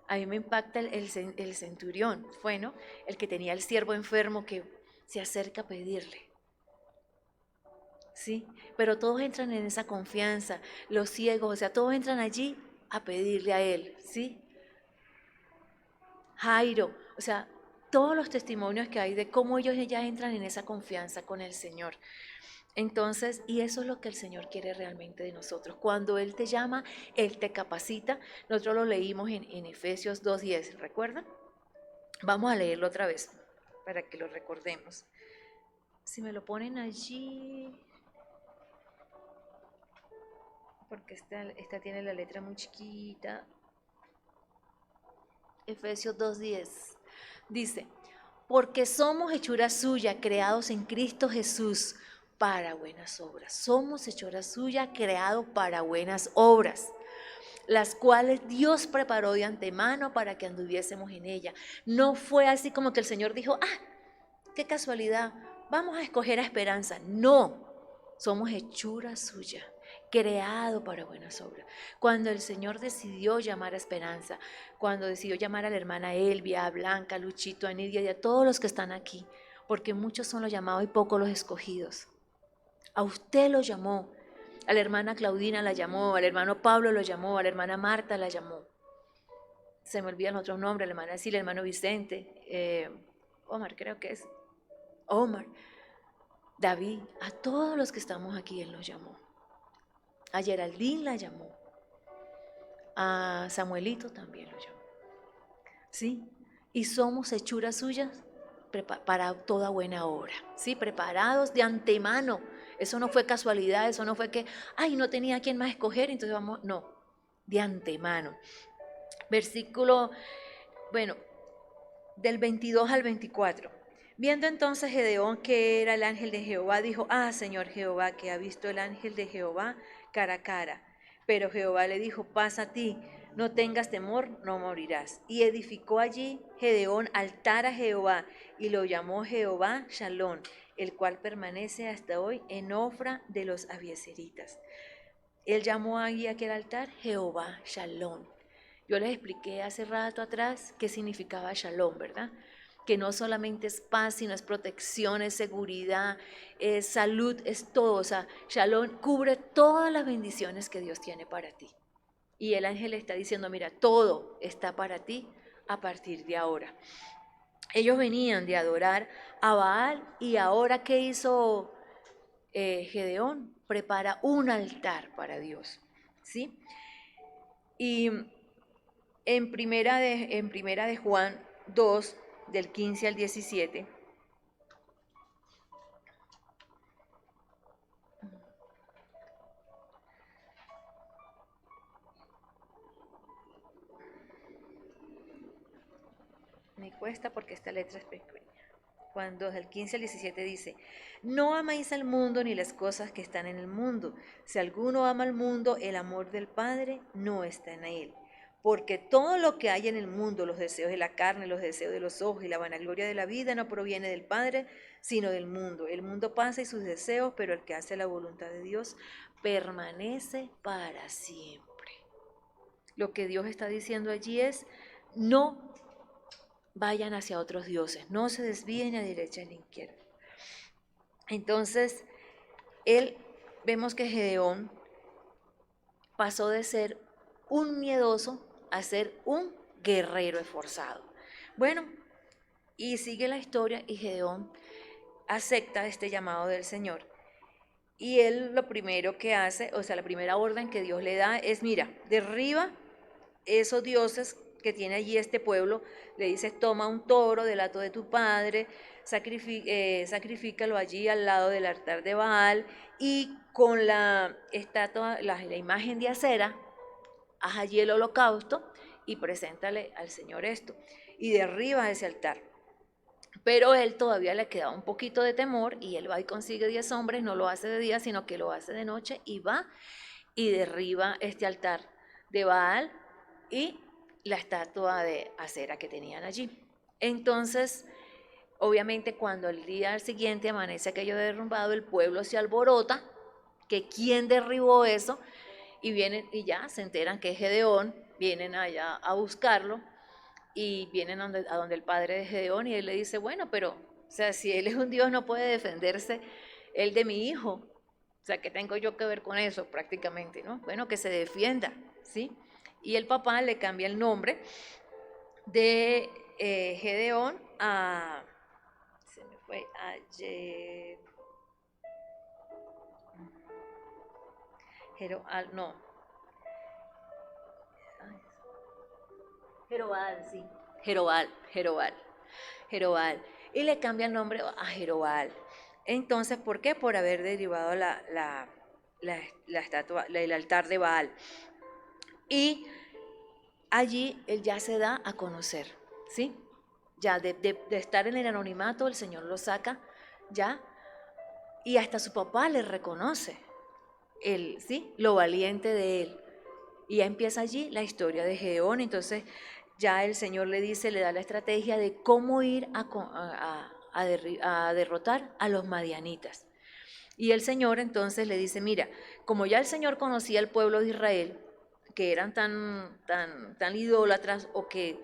Speaker 1: A mí me impacta el centurión, fue, ¿no? El que tenía el siervo enfermo que se acerca a pedirle. ¿Sí? Pero todos entran en esa confianza, los ciegos, o sea, todos entran allí a pedirle a Él, ¿sí? Jairo, o sea, todos los testimonios que hay de cómo ellos ya entran en esa confianza con el Señor. Entonces, y eso es lo que el Señor quiere realmente de nosotros. Cuando Él te llama, Él te capacita. Nosotros lo leímos en Efesios 2:10, ¿recuerdan? Vamos a leerlo otra vez para que lo recordemos. Si me lo ponen allí, porque esta tiene la letra muy chiquita. Efesios 2:10 dice, porque somos hechura suya, creados en Cristo Jesús para buenas obras. Somos hechura suya, creados para buenas obras. las cuales Dios preparó de antemano para que anduviésemos en ella. No fue así como que el Señor dijo, qué casualidad, vamos a escoger a Esperanza. No, somos hechura suya, creado para buenas obras. Cuando el Señor decidió llamar a Esperanza, cuando decidió llamar a la hermana Elvia, a Blanca, a Luchito, a Nidia y a todos los que están aquí, porque muchos son los llamados y pocos los escogidos. A usted lo llamó, a la hermana Claudina la llamó, al hermano Pablo lo llamó, a la hermana Marta la llamó. Se me olvidan otros nombres, la hermana Silvia, el hermano Vicente, Omar creo que es, Omar, David, a todos los que estamos aquí Él los llamó. A Geraldine la llamó, a Samuelito también lo llamó. ¿Sí? Y somos hechuras suyas para toda buena obra, ¿sí? Preparados de antemano. Eso no fue casualidad, eso no fue que, no tenía quien más escoger, entonces vamos, no, de antemano. Versículo, del 22 al 24. Viendo entonces Gedeón que era el ángel de Jehová, dijo, Señor Jehová, que ha visto el ángel de Jehová cara a cara. Pero Jehová le dijo, pasa a ti, no tengas temor, no morirás. Y edificó allí Gedeón altar a Jehová, y lo llamó Jehová Shalom, el cual permanece hasta hoy en Ofra de los abiezeritas. Él llamó allí aquel altar Jehová Shalom. Yo les expliqué hace rato atrás qué significaba Shalom, ¿verdad? Que no solamente es paz, sino es protección, es seguridad, es salud, es todo. O sea, Shalom cubre todas las bendiciones que Dios tiene para ti. Y el ángel está diciendo, mira, todo está para ti a partir de ahora. Ellos venían de adorar a Baal y ahora ¿qué hizo Gedeón? Prepara un altar para Dios, ¿sí? Y en primera de Juan 2, del 15 al 17, me cuesta porque esta letra es pequeña. Juan 2, del 15 al 17 dice, no améis al mundo ni las cosas que están en el mundo. Si alguno ama al mundo, el amor del Padre no está en él. Porque todo lo que hay en el mundo, los deseos de la carne, los deseos de los ojos y la vanagloria de la vida, no proviene del Padre, sino del mundo. El mundo pasa y sus deseos, pero el que hace la voluntad de Dios permanece para siempre. Lo que Dios está diciendo allí es, no vayan hacia otros dioses, no se desvíen a derecha ni a izquierda. Entonces, vemos que Gedeón pasó de ser un miedoso a ser un guerrero esforzado. Bueno, y sigue la historia y Gedeón acepta este llamado del Señor. Y él lo primero que hace, o sea, la primera orden que Dios le da es, mira, derriba esos dioses que tiene allí este pueblo, le dices, toma un toro del hato de tu padre, sacrifícalo allí al lado del altar de Baal y con la estatua, la imagen de acera, haz allí el holocausto y preséntale al Señor esto y derriba ese altar. Pero él todavía le queda un poquito de temor y él va y consigue 10 hombres, no lo hace de día, sino que lo hace de noche y va y derriba este altar de Baal y la estatua de acera que tenían allí. Entonces, obviamente cuando el día siguiente amanece aquello derrumbado, el pueblo se alborota, que quién derribó eso, y vienen y ya se enteran que es Gedeón, vienen allá a buscarlo y vienen a donde el padre de Gedeón y él le dice, bueno, pero, o sea, si él es un Dios no puede defenderse él de mi hijo, o sea, ¿qué tengo yo que ver con eso prácticamente, no? Bueno, que se defienda, ¿sí? Y el papá le cambia el nombre de Gedeón a, se me fue, Jerobal, sí, Jerobal, y le cambia el nombre a Jerobal. Entonces, ¿por qué? Por haber derribado la estatua, el altar de Baal. Y allí él ya se da a conocer, ¿sí? Ya de estar en el anonimato, el Señor lo saca, ya, y hasta su papá le reconoce, ¿sí? Lo valiente de él. Y ya empieza allí la historia de Gedeón. Entonces ya el Señor le dice, le da la estrategia de cómo ir a derrotar a los madianitas. Y el Señor entonces le dice, mira, como ya el Señor conocía al pueblo de Israel, que eran tan idólatras o que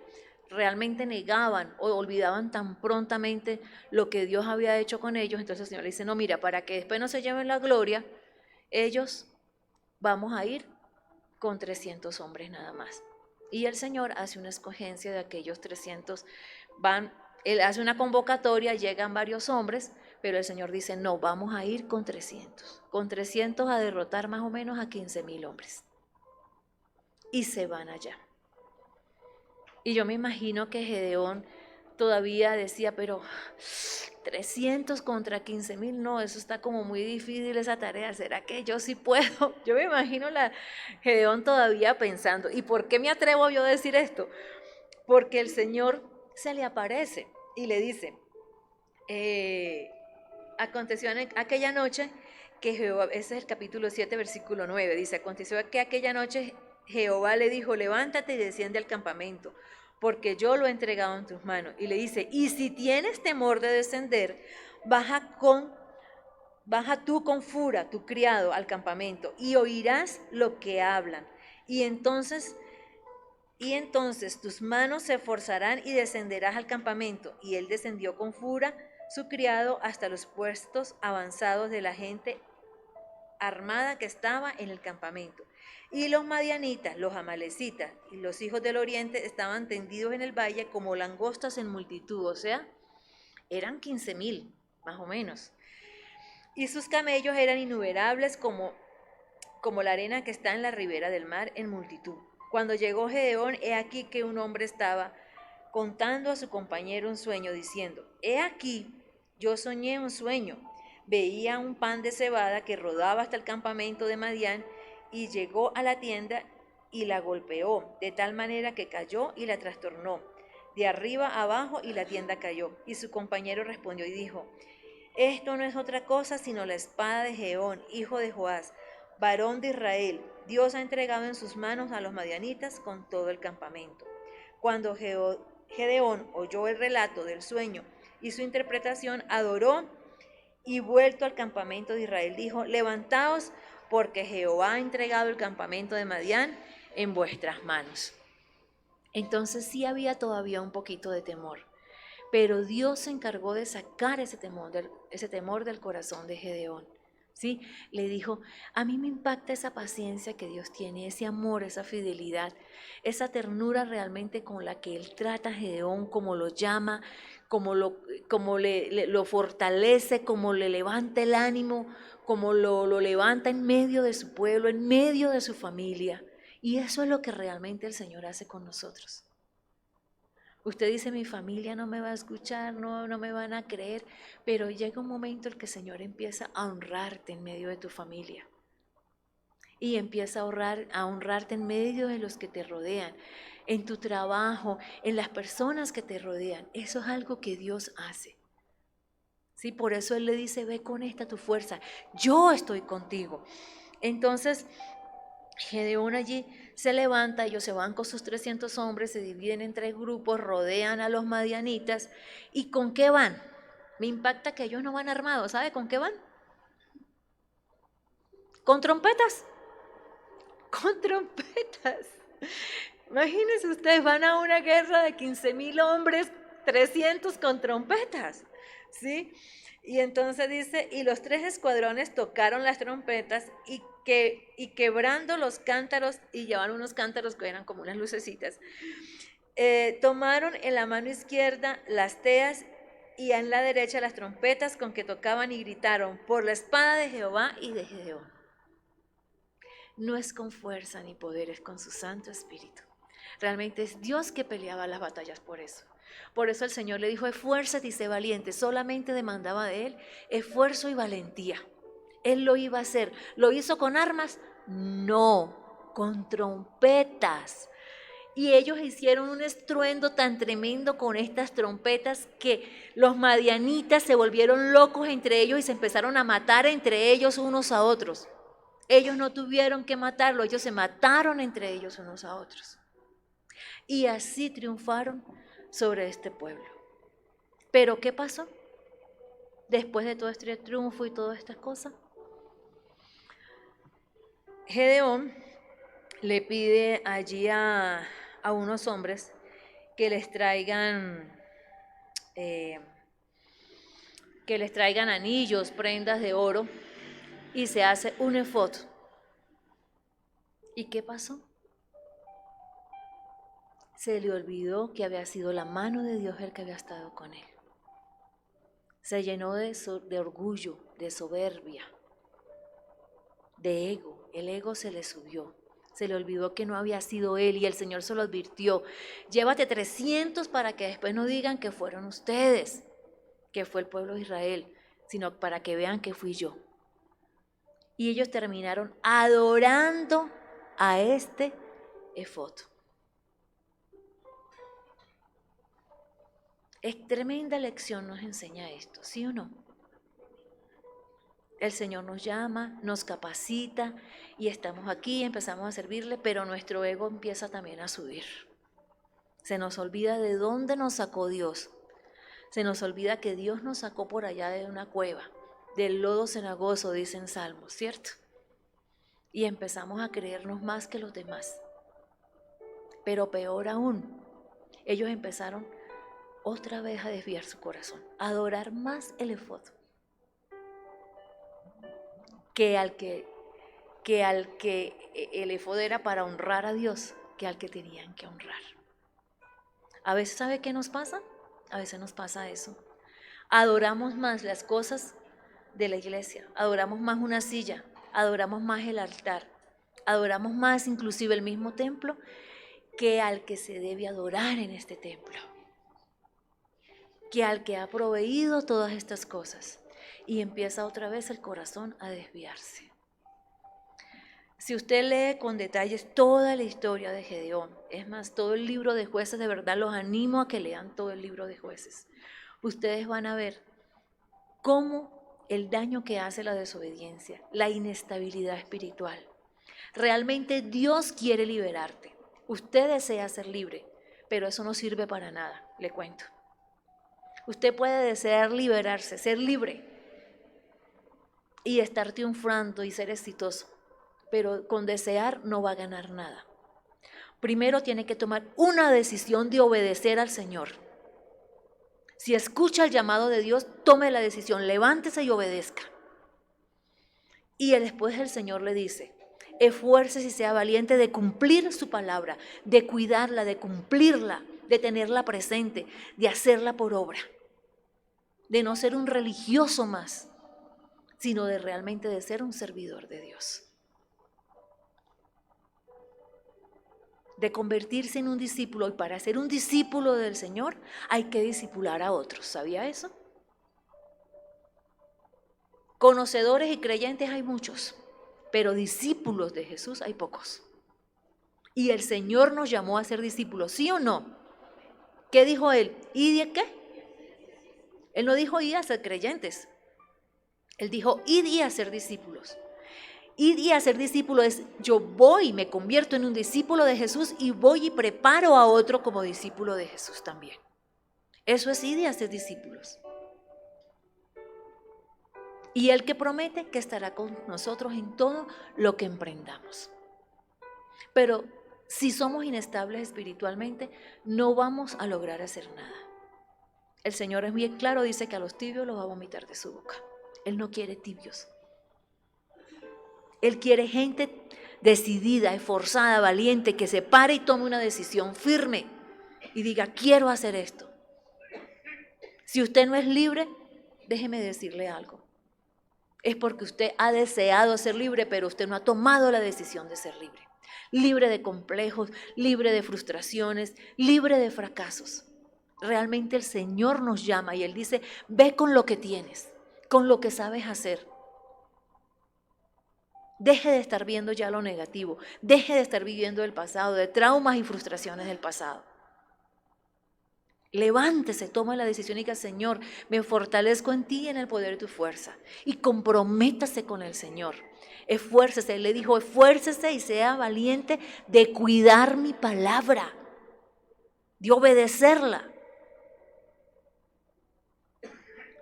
Speaker 1: realmente negaban o olvidaban tan prontamente lo que Dios había hecho con ellos, entonces el Señor le dice, no, mira, para que después no se lleven la gloria, ellos vamos a ir con 300 hombres nada más. Y el Señor hace una escogencia de aquellos 300, él hace una convocatoria, llegan varios hombres, pero el Señor dice, no, vamos a ir con 300 a derrotar más o menos a 15,000 hombres. Y se van allá. Y yo me imagino que Gedeón todavía decía, pero 300 contra 15,000, no, eso está como muy difícil esa tarea, ¿será que yo sí puedo? Yo me imagino a Gedeón todavía pensando, ¿y por qué me atrevo yo a decir esto? Porque el Señor se le aparece y le dice, aconteció en aquella noche que Jehová, ese es el capítulo 7, versículo 9, dice, aconteció que aquella noche Jehová le dijo, levántate y desciende al campamento, porque yo lo he entregado en tus manos. Y le dice, y si tienes temor de descender, baja tú con Fura, tu criado, al campamento, y oirás lo que hablan. Y entonces tus manos se forzarán y descenderás al campamento. Y él descendió con Fura, su criado, hasta los puestos avanzados de la gente armada que estaba en el campamento. Y los madianitas, los amalecitas y los hijos del oriente estaban tendidos en el valle como langostas en multitud, o sea, eran 15,000, más o menos. Y sus camellos eran innumerables como la arena que está en la ribera del mar en multitud. Cuando llegó Gedeón, he aquí que un hombre estaba contando a su compañero un sueño, diciendo, he aquí, yo soñé un sueño. Veía un pan de cebada que rodaba hasta el campamento de Madián y llegó a la tienda y la golpeó, de tal manera que cayó y la trastornó, de arriba abajo, y la tienda cayó. Y su compañero respondió y dijo, esto no es otra cosa sino la espada de Gedeón, hijo de Joás, varón de Israel. Dios ha entregado en sus manos a los madianitas con todo el campamento. Cuando Gedeón oyó el relato del sueño y su interpretación, adoró, y vuelto al campamento de Israel dijo, levantaos, porque Jehová ha entregado el campamento de Madián en vuestras manos. Entonces sí había todavía un poquito de temor, pero Dios se encargó de sacar ese temor del corazón de Gedeón. ¿Sí? Le dijo, a mí me impacta esa paciencia que Dios tiene, ese amor, esa fidelidad, esa ternura realmente con la que Él trata a Gedeón, como lo llama, como lo fortalece, como le levanta el ánimo, como lo levanta en medio de su pueblo, en medio de su familia. Y eso es lo que realmente el Señor hace con nosotros. Usted dice, mi familia no me va a escuchar, no me van a creer, pero llega un momento en que el Señor empieza a honrarte en medio de tu familia. Y empieza a honrarte en medio de los que te rodean, en tu trabajo, en las personas que te rodean. Eso es algo que Dios hace. Sí, por eso Él le dice, ve con esta tu fuerza, yo estoy contigo. Entonces, Gedeón allí se levanta, ellos se van con sus 300 hombres, se dividen en 3 grupos, rodean a los madianitas. ¿Y con qué van? Me impacta que ellos no van armados, ¿sabe con qué van? Con trompetas. Con trompetas. Imagínense ustedes, van a una guerra de 15,000 hombres, 300 con trompetas, ¿sí? Y entonces dice, y los 3 escuadrones tocaron las trompetas y quebrando los cántaros, y llevaban unos cántaros que eran como unas lucecitas, tomaron en la mano izquierda las teas y en la derecha las trompetas con que tocaban, y gritaron, por la espada de Jehová y de Gedeón. No es con fuerza ni poder, es con su Santo Espíritu. Realmente es Dios que peleaba las batallas por eso. Por eso el Señor le dijo, esfuérzate y sé valiente. Solamente demandaba de él esfuerzo y valentía. Él lo iba a hacer. ¿Lo hizo con armas? No, con trompetas. Y ellos hicieron un estruendo tan tremendo con estas trompetas que los madianitas se volvieron locos entre ellos y se empezaron a matar entre ellos unos a otros. Ellos no tuvieron que matarlo, ellos se mataron entre ellos unos a otros. Y así triunfaron sobre este pueblo. Pero ¿qué pasó? Después de todo este triunfo y todas estas cosas, Gedeón le pide allí a unos hombres que les traigan anillos, prendas de oro, y se hace un efod. ¿Y qué pasó? Se le olvidó que había sido la mano de Dios el que había estado con él. Se llenó de orgullo, de soberbia, de ego. El ego se le subió. Se le olvidó que no había sido él y el Señor se lo advirtió. Llévate 300 para que después no digan que fueron ustedes, que fue el pueblo de Israel, sino para que vean que fui yo. Y ellos terminaron adorando a este efod. Es tremenda lección nos enseña esto, ¿sí o no? El Señor nos llama, nos capacita y estamos aquí, empezamos a servirle, pero nuestro ego empieza también a subir. Se nos olvida de dónde nos sacó Dios. Se nos olvida que Dios nos sacó por allá de una cueva, del lodo cenagoso, dicen Salmos, ¿cierto? Y empezamos a creernos más que los demás. Pero peor aún, ellos empezaron otra vez a desviar su corazón, a adorar más el efod que al que el efod era para honrar a Dios, que al que tenían que honrar. A veces, ¿sabe qué nos pasa? A veces nos pasa eso. Adoramos más las cosas de la iglesia, adoramos más una silla, adoramos más el altar, adoramos más inclusive el mismo templo que al que se debe adorar en este templo, que al que ha proveído todas estas cosas. Y empieza otra vez el corazón a desviarse. Si usted lee con detalles toda la historia de Gedeón, es más, todo el libro de Jueces, de verdad los animo a que lean todo el libro de Jueces. Ustedes van a ver cómo el daño que hace la desobediencia, la inestabilidad espiritual. Realmente Dios quiere liberarte. Usted desea ser libre, pero eso no sirve para nada, le cuento. Usted puede desear liberarse, ser libre y estar triunfando y ser exitoso, pero con desear no va a ganar nada. Primero tiene que tomar una decisión de obedecer al Señor. Si escucha el llamado de Dios, tome la decisión, levántese y obedezca. Y después el Señor le dice, esfuércese y sea valiente de cumplir su palabra, de cuidarla, de cumplirla, de tenerla presente, de hacerla por obra, de no ser un religioso más, sino de realmente de ser un servidor de Dios. De convertirse en un discípulo, y para ser un discípulo del Señor hay que discipular a otros. ¿Sabía eso? Conocedores y creyentes hay muchos, pero discípulos de Jesús hay pocos. Y el Señor nos llamó a ser discípulos, ¿sí o no? ¿Qué dijo Él? ¿Y de qué? Él no dijo ir a ser creyentes. Él dijo id y a ser discípulos. Ir y a ser discípulo es yo voy, me convierto en un discípulo de Jesús y voy y preparo a otro como discípulo de Jesús también. Eso es ir y a ser discípulos. Y Él que promete que estará con nosotros en todo lo que emprendamos. Pero si somos inestables espiritualmente, no vamos a lograr hacer nada. El Señor es muy claro, dice que a los tibios los va a vomitar de su boca. Él no quiere tibios. Él quiere gente decidida, esforzada, valiente, que se pare y tome una decisión firme y diga, quiero hacer esto. Si usted no es libre, déjeme decirle algo. Es porque usted ha deseado ser libre, pero usted no ha tomado la decisión de ser libre. Libre de complejos, libre de frustraciones, libre de fracasos. Realmente el Señor nos llama y Él dice, ve con lo que tienes, con lo que sabes hacer. Deje de estar viendo ya lo negativo, deje de estar viviendo el pasado, de traumas y frustraciones del pasado. Levántese, toma la decisión y diga: Señor, me fortalezco en ti y en el poder de tu fuerza. Y comprométase con el Señor. Esfuércese, él le dijo: esfuércese y sea valiente de cuidar mi palabra, de obedecerla.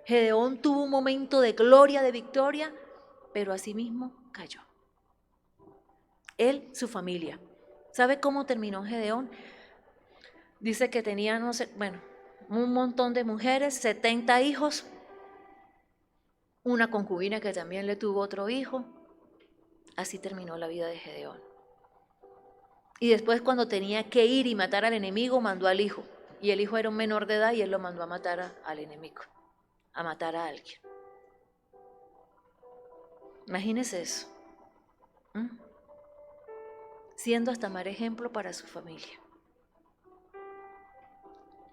Speaker 1: Gedeón tuvo un momento de gloria, de victoria, pero asimismo cayó. Él, su familia. ¿Sabe cómo terminó Gedeón? Dice que tenía, no sé, un montón de mujeres, 70 hijos, una concubina que también le tuvo otro hijo. Así terminó la vida de Gedeón. Y después, cuando tenía que ir y matar al enemigo, mandó al hijo. Y el hijo era un menor de edad y él lo mandó a matar al enemigo, a matar a alguien. Imagínese eso. Siendo hasta mal ejemplo para su familia.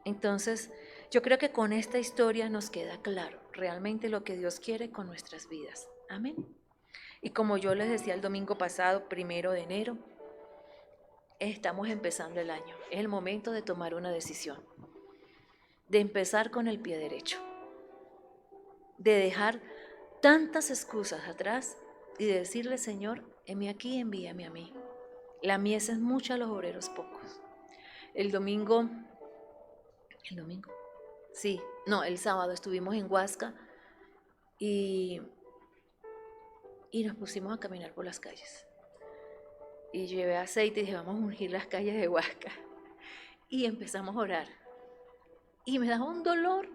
Speaker 1: Entonces, yo creo que con esta historia nos queda claro realmente lo que Dios quiere con nuestras vidas. Amén. Y como yo les decía el domingo pasado, 1 de enero, estamos empezando el año. Es el momento de tomar una decisión, de empezar con el pie derecho, de dejar tantas excusas atrás y de decirle: Señor, heme aquí, envíame a mí. La mies es mucha, los obreros pocos. El sábado estuvimos en Huasca y nos pusimos a caminar por las calles. Y llevé aceite y dije: vamos a ungir las calles de Huasca. Y empezamos a orar. Y me daba un dolor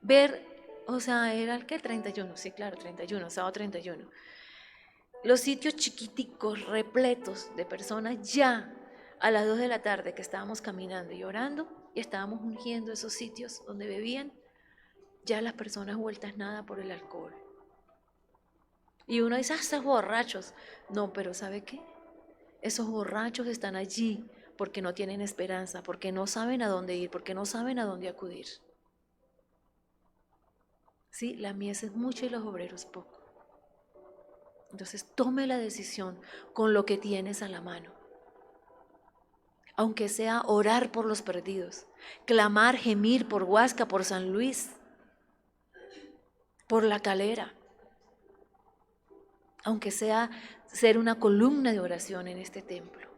Speaker 1: ver, era el que 31, sí, claro, 31, sábado 31. Los sitios chiquiticos, repletos de personas, ya a las 2 de la tarde que estábamos caminando y orando y estábamos ungiendo esos sitios donde bebían, ya las personas vueltas nada por el alcohol. Y uno dice: esos borrachos. No, pero ¿sabe qué? Esos borrachos están allí porque no tienen esperanza, porque no saben a dónde ir, porque no saben a dónde acudir. Sí, la mies es mucha y los obreros poco. Entonces tome la decisión con lo que tienes a la mano. Aunque sea orar por los perdidos, clamar, gemir por Huasca, por San Luis, por La Calera. Aunque sea ser una columna de oración en este templo.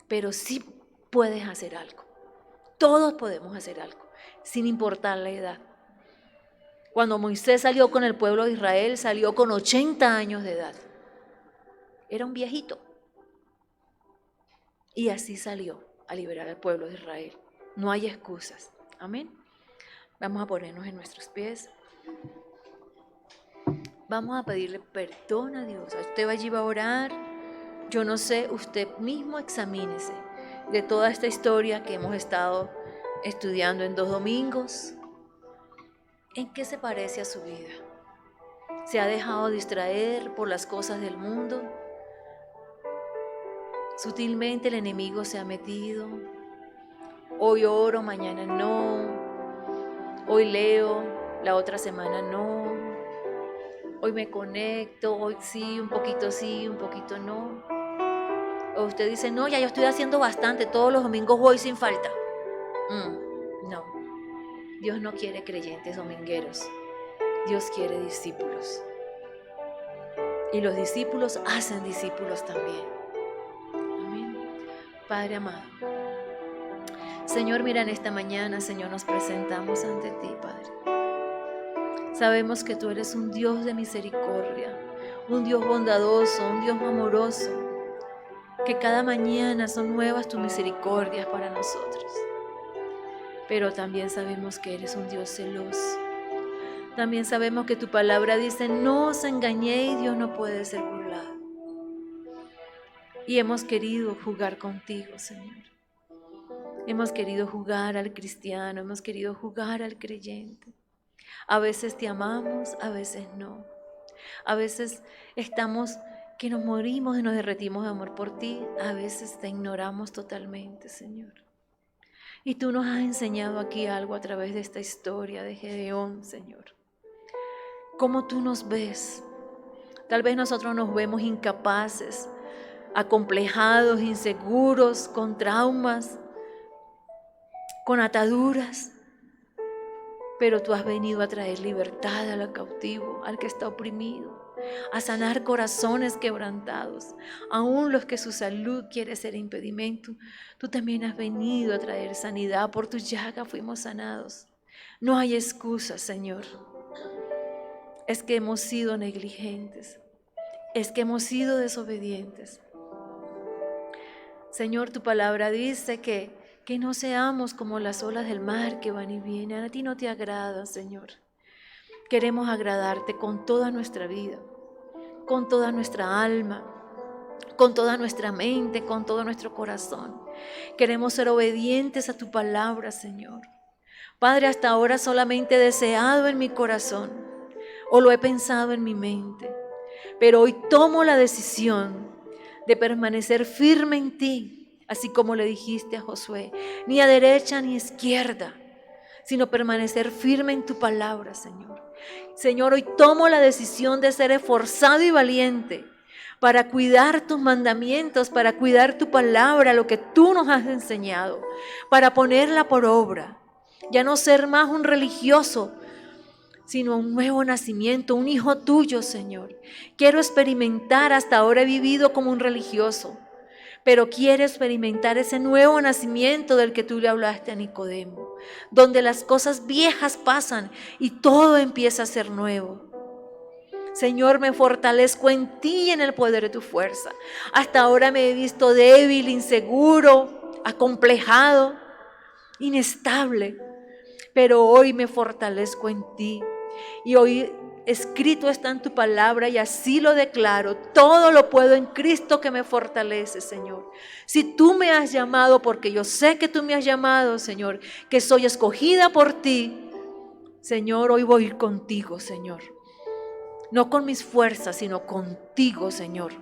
Speaker 1: Pero sí puedes hacer algo. Todos podemos hacer algo, sin importar la edad. Cuando Moisés salió con el pueblo de Israel, salió con 80 años de edad. Era un viejito. Y así salió a liberar al pueblo de Israel. No hay excusas. Amén. Vamos a ponernos en nuestros pies. Vamos a pedirle perdón a Dios. Usted allí va a orar. Yo no sé, usted mismo examínese de toda esta historia que hemos estado estudiando en 2 domingos. ¿En qué se parece a su vida? ¿Se ha dejado distraer por las cosas del mundo? Sutilmente el enemigo se ha metido. Hoy oro, mañana no. Hoy leo, la otra semana no. Hoy me conecto, hoy sí, un poquito no. O usted dice: no, ya yo estoy haciendo bastante, todos los domingos voy sin falta. No, Dios no quiere creyentes domingueros. Dios quiere discípulos. Y los discípulos hacen discípulos también. Amén. Padre amado, Señor, mira, en esta mañana, Señor, nos presentamos ante ti, Padre. Sabemos que tú eres un Dios de misericordia, un Dios bondadoso, un Dios amoroso, que cada mañana son nuevas tus misericordias para nosotros. Pero también sabemos que eres un Dios celoso. También sabemos que tu palabra dice: no os engañéis, Dios no puede ser burlado. Y hemos querido jugar contigo, Señor. Hemos querido jugar al cristiano, hemos querido jugar al creyente. A veces te amamos, a veces no. A veces estamos que nos morimos y nos derretimos de amor por ti. A veces te ignoramos totalmente, Señor. Y tú nos has enseñado aquí algo a través de esta historia de Gedeón, Señor. Cómo tú nos ves. Tal vez nosotros nos vemos incapaces, acomplejados, inseguros, con traumas, con ataduras. Pero tú has venido a traer libertad al cautivo, al que está oprimido, a sanar corazones quebrantados, aún los que su salud quiere ser impedimento. Tú también has venido a traer sanidad, por tu llaga fuimos sanados. No hay excusas, Señor. Es que hemos sido negligentes, es que hemos sido desobedientes. Señor, tu palabra dice que no seamos como las olas del mar que van y vienen. A ti no te agrada, Señor. Queremos agradarte con toda nuestra vida, con toda nuestra alma, con toda nuestra mente, con todo nuestro corazón. Queremos ser obedientes a tu palabra, Señor. Padre, hasta ahora solamente he deseado en mi corazón o lo he pensado en mi mente, pero hoy tomo la decisión de permanecer firme en ti. Así como le dijiste a Josué, ni a derecha ni a izquierda, sino permanecer firme en tu palabra, Señor. Señor, hoy tomo la decisión de ser esforzado y valiente para cuidar tus mandamientos, para cuidar tu palabra, lo que tú nos has enseñado, para ponerla por obra. Ya no ser más un religioso, sino un nuevo nacimiento, un hijo tuyo, Señor. Quiero experimentar, hasta ahora he vivido como un religioso, pero quiere experimentar ese nuevo nacimiento del que tú le hablaste a Nicodemo, donde las cosas viejas pasan y todo empieza a ser nuevo. Señor, me fortalezco en ti y en el poder de tu fuerza. Hasta ahora me he visto débil, inseguro, acomplejado, inestable, pero hoy me fortalezco en ti. Y hoy escrito está en tu palabra y así lo declaro. Todo lo puedo en Cristo que me fortalece, Señor. Si tú me has llamado, porque yo sé que tú me has llamado, Señor, que soy escogida por ti, Señor, hoy voy contigo, Señor. No con mis fuerzas, sino contigo, Señor.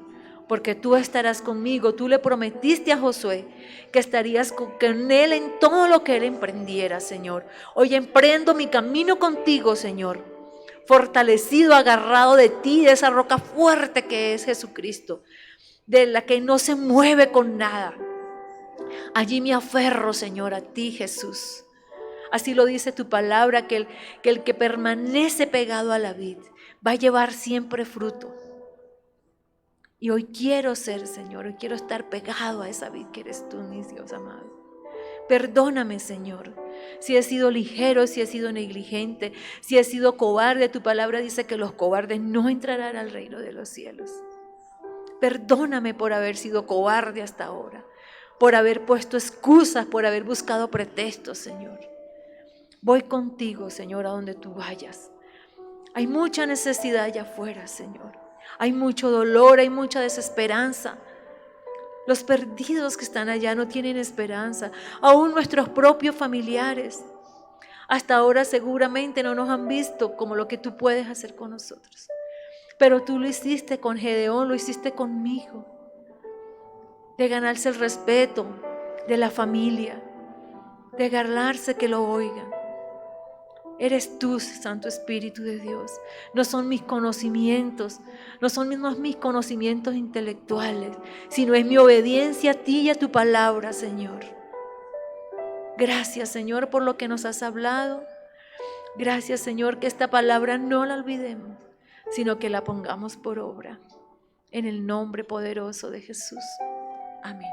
Speaker 1: Porque tú estarás conmigo. Tú le prometiste a Josué que estarías con él en todo lo que él emprendiera, Señor. Hoy emprendo mi camino contigo, Señor. Fortalecido, agarrado de ti, de esa roca fuerte que es Jesucristo, de la que no se mueve con nada. Allí me aferro, Señor, a ti, Jesús. Así lo dice tu palabra, que el que permanece pegado a la vid va a llevar siempre fruto. Y hoy quiero ser, Señor, hoy quiero estar pegado a esa vid que eres tú, mi Dios amado. Perdóname, Señor, si he sido ligero, si he sido negligente, si he sido cobarde. Tu palabra dice que los cobardes no entrarán al reino de los cielos. Perdóname por haber sido cobarde hasta ahora, por haber puesto excusas, por haber buscado pretextos, Señor. Voy contigo, Señor, a donde tú vayas. Hay mucha necesidad allá afuera, Señor. Hay mucho dolor, hay mucha desesperanza. Los perdidos que están allá no tienen esperanza, aún nuestros propios familiares. Hasta ahora seguramente no nos han visto como lo que tú puedes hacer con nosotros. Pero tú lo hiciste con Gedeón, lo hiciste conmigo. De ganarse el respeto de la familia, de ganarse que lo oigan. Eres tú, Santo Espíritu de Dios. No son mis conocimientos, no son mis conocimientos intelectuales, sino es mi obediencia a ti y a tu palabra, Señor. Gracias, Señor, por lo que nos has hablado. Gracias, Señor, que esta palabra no la olvidemos, sino que la pongamos por obra. En el nombre poderoso de Jesús. Amén.